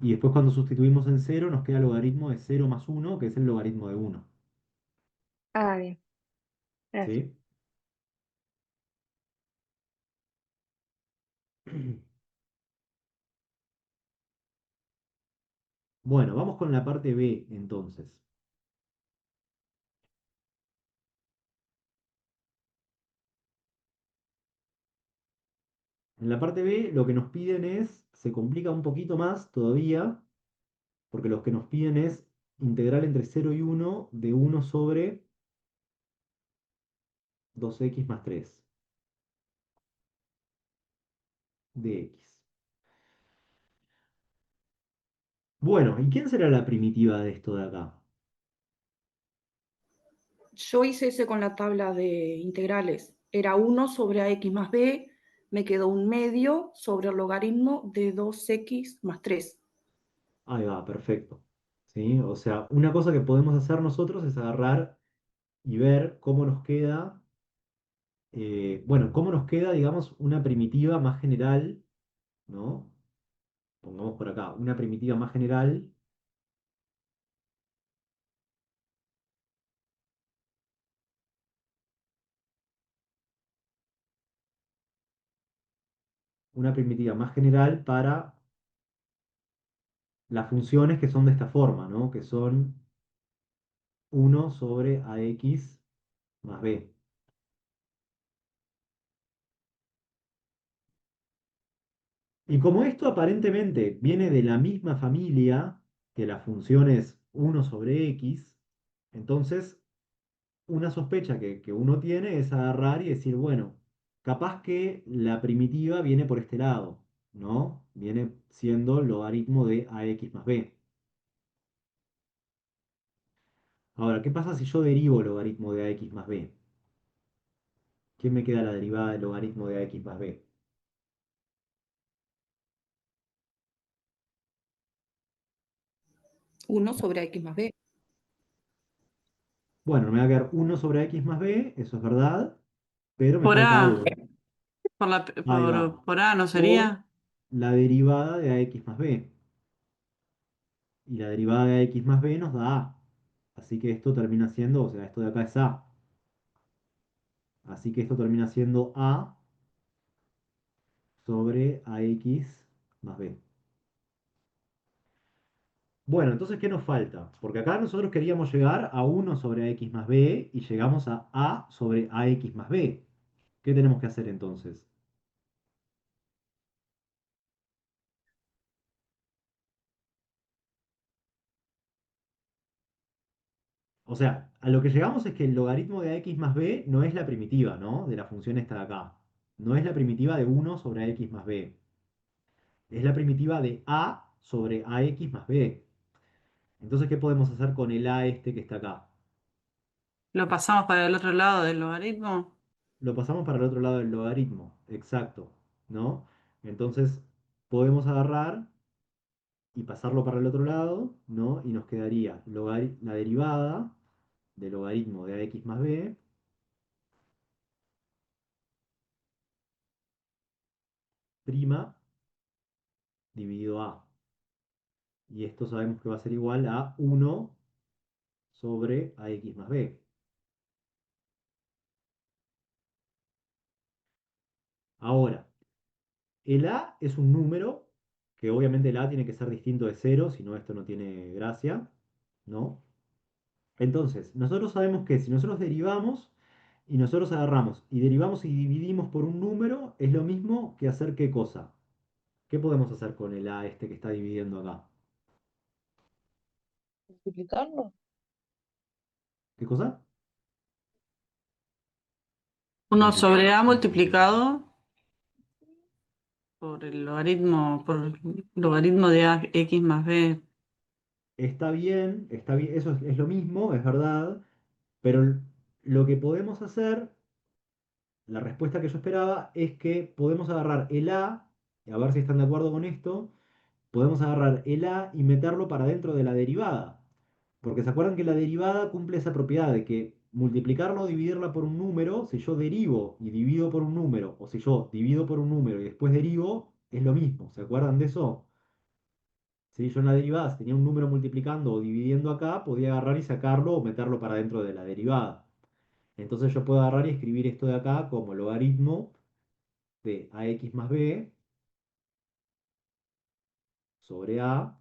S1: Y después cuando sustituimos en 0, nos queda logaritmo de 0 más 1, que es el logaritmo de 1.
S9: Ah, bien, gracias.
S1: ¿Sí? Bueno, vamos con la parte B entonces. En la parte B lo que nos piden se complica un poquito más todavía, porque lo que nos piden es integral entre 0 y 1 de 1 sobre 2x más 3 de x. Bueno, ¿y quién será la primitiva de esto de acá?
S19: Yo hice ese con la tabla de integrales. Era 1 sobre ax más b, me quedó un medio sobre el logaritmo de 2x más 3.
S1: Ahí va, perfecto. ¿Sí? O sea, una cosa que podemos hacer nosotros es agarrar y ver cómo nos queda, bueno, cómo nos queda, digamos, una primitiva más general, ¿no? Pongamos por acá, una primitiva más general. Una primitiva más general para las funciones que son de esta forma, ¿no? Que son 1 sobre ax más b. Y como esto aparentemente viene de la misma familia que las funciones 1 sobre x, entonces una sospecha que uno tiene es agarrar y decir, bueno, capaz que la primitiva viene por este lado, ¿no? Viene siendo logaritmo de ax más b. Ahora, ¿qué pasa si yo derivo logaritmo de ax más b? ¿Qué me queda la derivada del logaritmo de ax más b?
S19: 1 sobre ax más b.
S1: Bueno, me va a quedar 1 sobre x más b, eso es verdad, pero me
S13: Por
S1: falta
S13: A.
S1: algo. Ahí va.
S13: Por A, ¿no
S1: Por
S13: sería?
S1: la derivada de ax más b. Y la derivada de x más b nos da a. Así que esto termina siendo, o sea, esto de acá es a. Así que esto termina siendo a sobre ax más b. Bueno, entonces, ¿qué nos falta? Porque acá nosotros queríamos llegar a 1 sobre ax más b y llegamos a sobre ax más b. ¿Qué tenemos que hacer entonces? O sea, a lo que llegamos es que el logaritmo de ax más b no es la primitiva, ¿no? De la función esta de acá. No es la primitiva de 1 sobre ax más b. Es la primitiva de a sobre ax más b. Entonces, ¿qué podemos hacer con el a este que está acá?
S13: Lo pasamos para el otro lado del logaritmo.
S1: Lo pasamos para el otro lado del logaritmo, exacto, ¿no? Entonces, podemos agarrar y pasarlo para el otro lado, ¿no? Y nos quedaría la derivada del logaritmo de ax más b prima dividido a. Y esto sabemos que va a ser igual a 1 sobre ax más b. Ahora, el a es un número, que obviamente el a tiene que ser distinto de cero, si no esto no tiene gracia, ¿no? Entonces, nosotros sabemos que si nosotros derivamos y nosotros agarramos y derivamos y dividimos por un número, es lo mismo que hacer qué cosa. ¿Qué podemos hacer con el a este que está dividiendo acá?
S2: ¿Multiplicarlo?
S1: ¿Qué cosa?
S13: 1 sobre a multiplicado por el logaritmo de x más b.
S1: Está bien, eso es lo mismo, es verdad, pero lo que podemos hacer, la respuesta que yo esperaba, es que podemos agarrar el a, y a ver si están de acuerdo con esto, podemos agarrar el a y meterlo para dentro de la derivada. Porque se acuerdan que la derivada cumple esa propiedad de que multiplicarla o dividirla por un número, si yo derivo y divido por un número, o si yo divido por un número y después derivo, es lo mismo. ¿Se acuerdan de eso? Si yo en la derivada, si tenía un número multiplicando o dividiendo acá, podía agarrar y sacarlo o meterlo para dentro de la derivada. Entonces yo puedo agarrar y escribir esto de acá como logaritmo de ax más b sobre a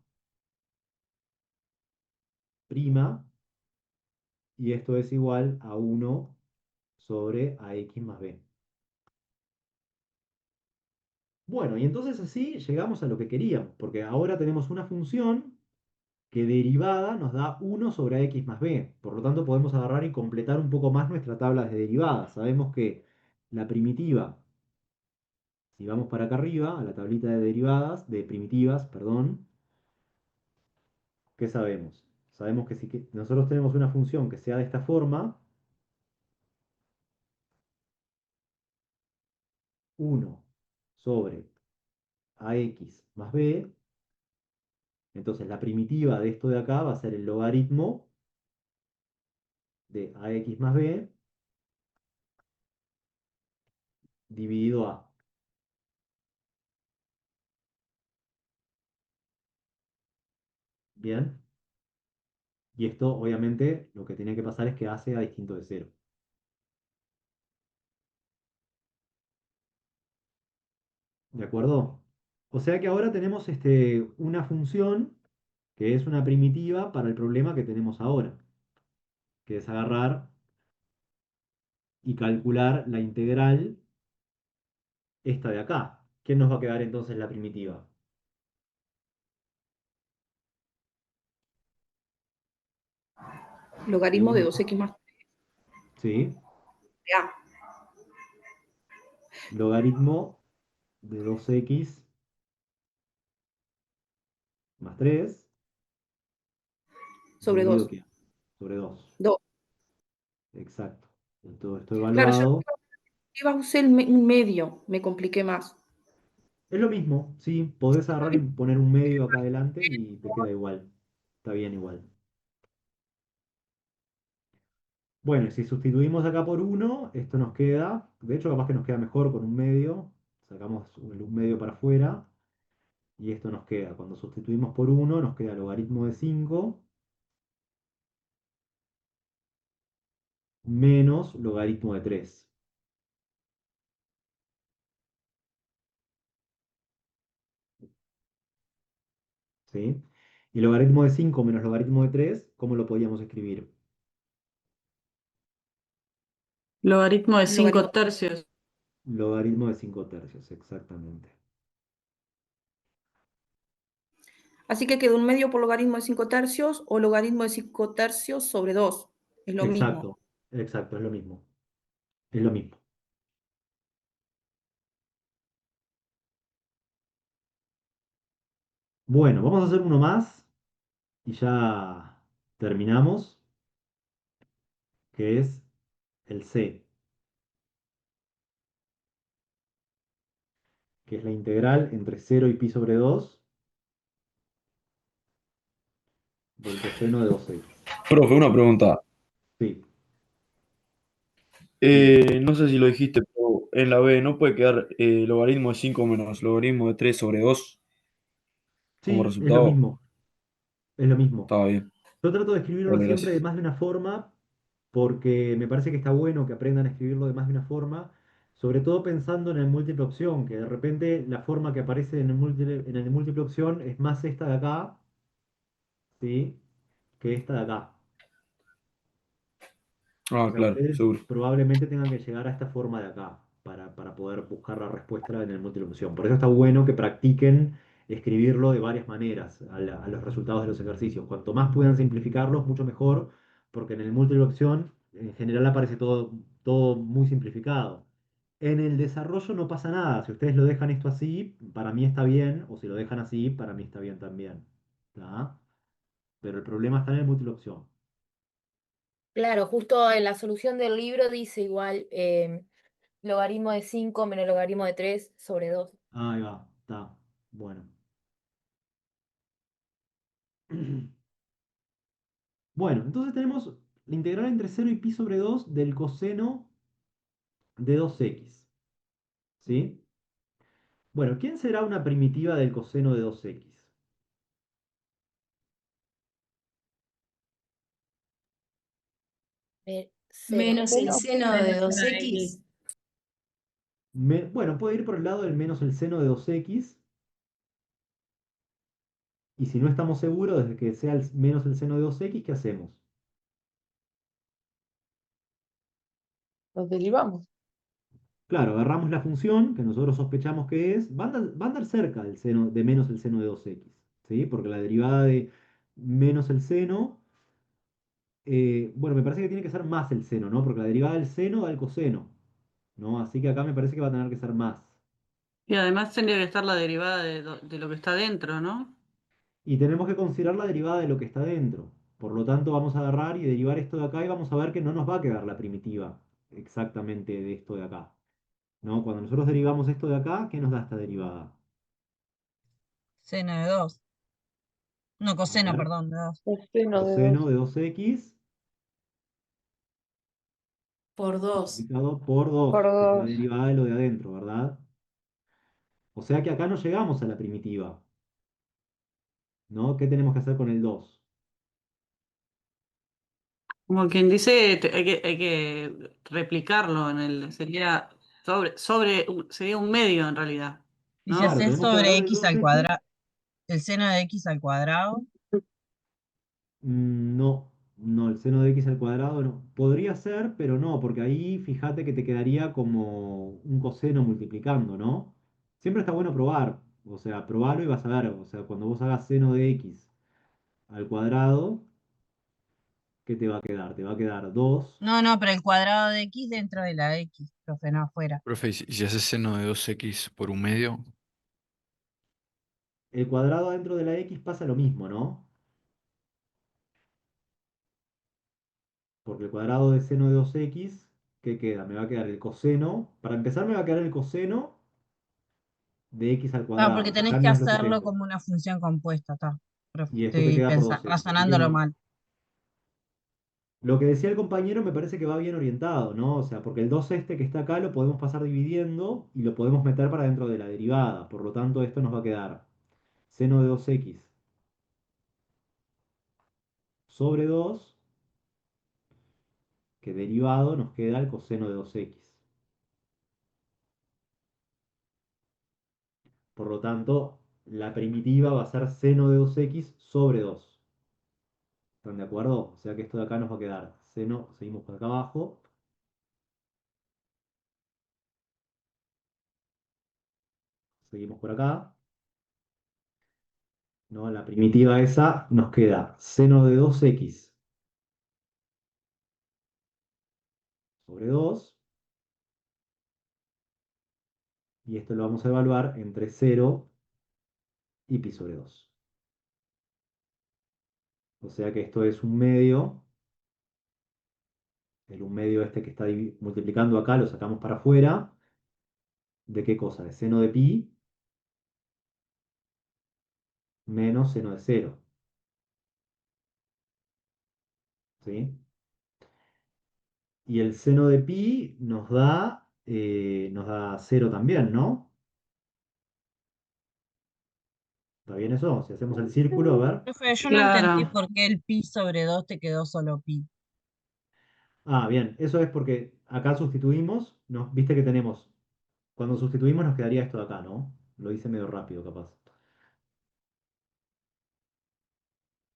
S1: prima, y esto es igual a 1 sobre ax más b. Bueno, y entonces así llegamos a lo que queríamos, porque ahora tenemos una función que derivada nos da 1 sobre x más b. Por lo tanto, podemos agarrar y completar un poco más nuestra tabla de derivadas. Sabemos que la primitiva, si vamos para acá arriba, a la tablita de derivadas, de primitivas, perdón, ¿qué sabemos? Sabemos que si nosotros tenemos una función que sea de esta forma, 1 sobre ax más b, entonces la primitiva de esto de acá va a ser el logaritmo de ax más b dividido a. Bien. Y esto, obviamente, lo que tiene que pasar es que a sea distinto de cero. ¿De acuerdo? O sea que ahora tenemos una función que es una primitiva para el problema que tenemos ahora, que es agarrar y calcular la integral esta de acá. ¿Qué nos va a quedar entonces la primitiva? Lo
S19: Logaritmo de
S1: mismo.
S19: 2x más
S1: Sí.
S19: a
S1: Logaritmo de 2x más 3
S19: sobre
S1: dividido
S19: 2.
S1: ¿qué? Sobre 2.
S19: 2.
S1: Exacto. Todo esto
S19: Claro, yo
S1: evaluado.
S19: iba a usar un medio, me compliqué más.
S1: Es lo mismo, sí, podés agarrar y poner un medio acá adelante y te queda igual. Está bien igual. Bueno, y si sustituimos acá por uno, esto nos queda, de hecho capaz que nos queda mejor con un medio, sacamos un medio para afuera, Y esto nos queda, cuando sustituimos por 1, nos queda logaritmo de 5 menos logaritmo de 3. ¿Sí? Y logaritmo de 5 menos logaritmo de 3, ¿cómo lo podíamos escribir?
S13: Logaritmo de 5
S9: Logaritmo.
S13: tercios.
S1: Logaritmo de 5 tercios, exactamente.
S19: Así que queda un medio por logaritmo de 5 tercios o logaritmo de 5 tercios sobre 2. Es lo mismo.
S1: Exacto, exacto, es lo mismo. Es lo mismo. Bueno, vamos a hacer uno más y ya terminamos, que es el C, que es la integral entre 0 y pi sobre 2 del coseno de 2x.
S17: Profe, una pregunta.
S1: Sí, sí.
S17: No sé si lo dijiste, pero en la B no puede quedar logaritmo de 5 menos logaritmo de 3 sobre 2 como
S1: Sí, es lo
S17: resultado.
S1: mismo, es lo mismo.
S17: Está bien.
S1: Yo trato de escribirlo
S17: Vale,
S1: siempre de
S17: gracias.
S1: más de una forma porque me parece que está bueno que aprendan a escribirlo de más de una forma, sobre todo pensando en el múltiple opción, que de repente la forma que aparece en el múltiple opción es más esta de acá, ¿sí? Que esta de acá. O
S17: Ah,
S1: sea,
S17: claro,
S1: ustedes
S17: seguro.
S1: probablemente tengan que llegar a esta forma de acá para poder buscar la respuesta en el múltiple opción. Por eso está bueno que practiquen escribirlo de varias maneras a los resultados de los ejercicios. Cuanto más puedan simplificarlos, mucho mejor, porque en el múltiple opción en general aparece todo muy simplificado. En el desarrollo no pasa nada. Si ustedes lo dejan esto así, para mí está bien, o si lo dejan así, para mí está bien también. ¿Tá? Pero el problema está en el múltiple opción.
S5: Claro, justo en la solución del libro dice igual logaritmo de 5 menos logaritmo de 3 sobre 2.
S1: Ahí va, está. Bueno. Bueno, entonces tenemos la integral entre 0 y pi sobre 2 del coseno de 2x. ¿Sí? Bueno, ¿quién será una primitiva del coseno de 2x?
S5: Cero.
S16: Menos el
S2: Menos
S16: seno de
S2: menos
S16: dos
S2: una
S16: x
S2: X.
S1: Bueno, puede ir por el lado del menos el seno de 2x. Y si no estamos seguros de que sea menos el seno de 2x, ¿qué hacemos?
S2: Los derivamos.
S1: Claro, agarramos la función que nosotros sospechamos que es, va a andar cerca del seno, de menos el seno de 2x. ¿Sí? Porque la derivada de menos el seno. Bueno, me parece que tiene que ser más el seno, ¿no? Porque la derivada del seno da el coseno, ¿no? Así que acá me parece que va a tener que ser más.
S13: Y además tendría que estar la derivada de lo que está dentro, ¿no?
S1: Y tenemos que considerar la derivada de lo que está dentro. Por lo tanto, vamos a agarrar y derivar esto de acá y vamos a ver que no nos va a quedar la primitiva exactamente de esto de acá, ¿no? Cuando nosotros derivamos esto de acá, ¿qué nos da esta derivada?
S12: Seno de 2. No,
S1: A
S12: coseno,
S1: ver,
S12: perdón, de 2.
S2: Coseno de
S1: coseno
S2: 2.
S1: de 2x
S16: por 2.
S1: multiplicado por
S2: Por
S1: 2, que es la
S2: 2.
S1: derivada de lo de adentro, ¿verdad? O sea que acá no llegamos a la primitiva, ¿no? ¿Qué tenemos que hacer con el 2?
S13: Como quien dice, hay que replicarlo sería un medio en realidad,
S12: Y si
S1: Claro,
S13: ¿no?
S12: haces
S1: tenemos que agarrar
S12: sobre
S1: el
S12: x
S1: 2
S12: al
S1: este.
S12: cuadrado, el seno de x al cuadrado.
S1: No, no, el seno de x al cuadrado no. Podría ser, pero no, porque ahí fíjate que te quedaría como un coseno multiplicando, ¿no? Siempre está bueno probar, o sea, probarlo y vas a ver, o sea, cuando vos hagas seno de x al cuadrado, ¿qué te va a quedar? Te va a quedar 2.
S12: No, no, pero el cuadrado de x dentro de la x, profe, no afuera.
S17: Profe, ¿y si haces seno de 2x por un medio?
S1: El cuadrado dentro de la x pasa lo mismo, ¿no? Porque el cuadrado de seno de 2x, ¿qué queda? Me va a quedar el coseno. Para empezar me va a quedar el coseno de x al
S12: No, porque
S1: cuadrado, que
S12: tenés
S1: acá
S12: que
S1: no es lo que
S12: hacerlo
S1: tengo.
S12: como una función compuesta, está.
S1: Y esto te
S12: Estoy
S1: queda por 2x. Así que
S12: razonándolo mal.
S1: lo que decía el compañero me parece que va bien orientado, ¿no? O sea, porque el 2 este que está acá lo podemos pasar dividiendo y lo podemos meter para dentro de la derivada. Por lo tanto, esto nos va a quedar seno de 2x sobre 2, que derivado nos queda el coseno de 2x. Por lo tanto, la primitiva va a ser seno de 2x sobre 2. ¿Están de acuerdo? O sea que esto de acá nos va a quedar seno, seguimos por acá abajo. Seguimos por acá. ¿No? La primitiva esa nos queda seno de 2x sobre 2. Y esto lo vamos a evaluar entre 0 y pi sobre 2. O sea que esto es un medio. El un medio este que está multiplicando acá lo sacamos para afuera. ¿De qué cosa? De seno de pi menos seno de 0. ¿Sí? Y el seno de pi nos da 0 también, ¿no? ¿Está bien eso? Si hacemos el círculo, a ver.
S20: Profe, yo no entendí
S13: Claro.
S20: por qué el pi sobre 2 te quedó solo pi.
S1: Ah, bien. Eso es porque acá sustituimos. Viste que tenemos. Cuando sustituimos nos quedaría esto de acá, ¿no? Lo hice medio rápido, capaz.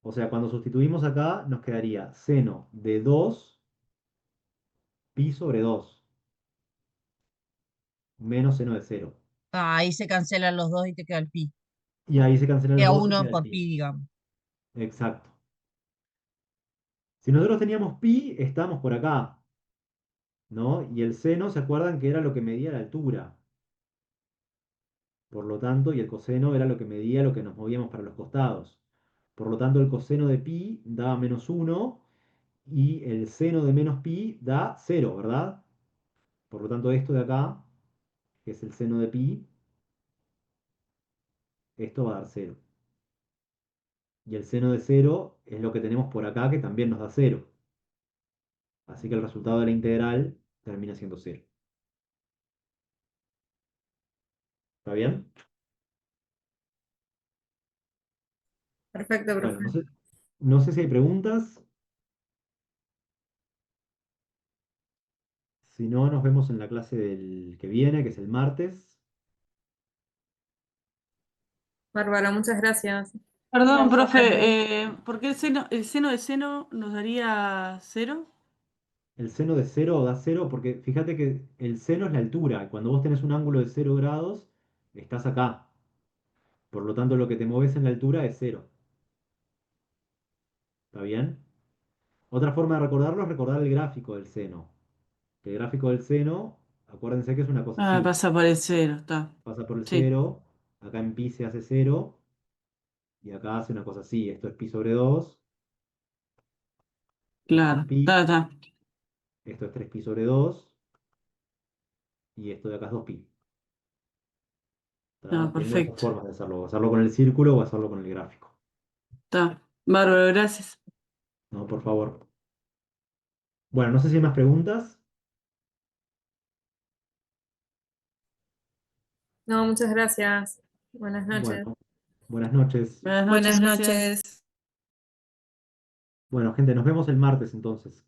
S1: O sea, cuando sustituimos acá nos quedaría seno de 2 pi sobre 2 menos seno de 0.
S20: Ah, ahí se cancelan los dos y te queda el pi.
S1: Y ahí se cancelan los
S20: Queda
S1: dos y
S20: uno
S1: queda el
S20: por
S1: pi.
S20: pi, digamos.
S1: Exacto. Si nosotros teníamos pi, estamos por acá, ¿no? Y el seno, ¿se acuerdan que era lo que medía la altura? Por lo tanto, y el coseno era lo que medía lo que nos movíamos para los costados. Por lo tanto, el coseno de pi daba menos 1 y el seno de menos pi da 0, ¿verdad? Por lo tanto, esto de acá, que es el seno de pi, esto va a dar 0. Y el seno de 0 es lo que tenemos por acá, que también nos da 0. Así que el resultado de la integral termina siendo 0. ¿Está bien?
S15: Perfecto,
S1: Bueno,
S15: profe.
S1: no sé si hay preguntas. Si no, nos vemos en la clase del que viene, que es el martes.
S15: Bárbara, muchas gracias.
S13: Perdón,
S2: Gracias, profe.
S13: profe, ¿por qué el seno de seno nos daría 0?
S1: El seno de 0 da 0 porque fíjate que el seno es la altura. Cuando vos tenés un ángulo de 0 grados, estás acá. Por lo tanto, lo que te mueves en la altura es 0. ¿Está bien? Otra forma de recordarlo es recordar el gráfico del seno. El gráfico del seno, acuérdense que es una cosa
S13: Ah,
S1: así.
S13: pasa por el 0, está.
S1: Pasa por el
S13: Sí,
S1: 0, acá en pi se hace 0, y acá hace una cosa así. Esto es pi sobre 2, esto es
S13: claro.
S1: pi,
S13: Está.
S1: esto es 3 pi sobre 2, y esto de acá es 2 pi.
S13: Ah,
S1: Tenemos dos
S13: perfecto.
S1: formas de hacerlo, hacerlo con el círculo o hacerlo con el gráfico.
S13: Está. Bárbaro, gracias.
S1: No, por favor. Bueno, no sé si hay más preguntas.
S15: No, muchas gracias. Buenas noches.
S1: Bueno, buenas noches.
S13: Buenas
S15: Buenas
S13: noches, gracias.
S15: noches.
S1: Bueno, gente, nos vemos el martes entonces.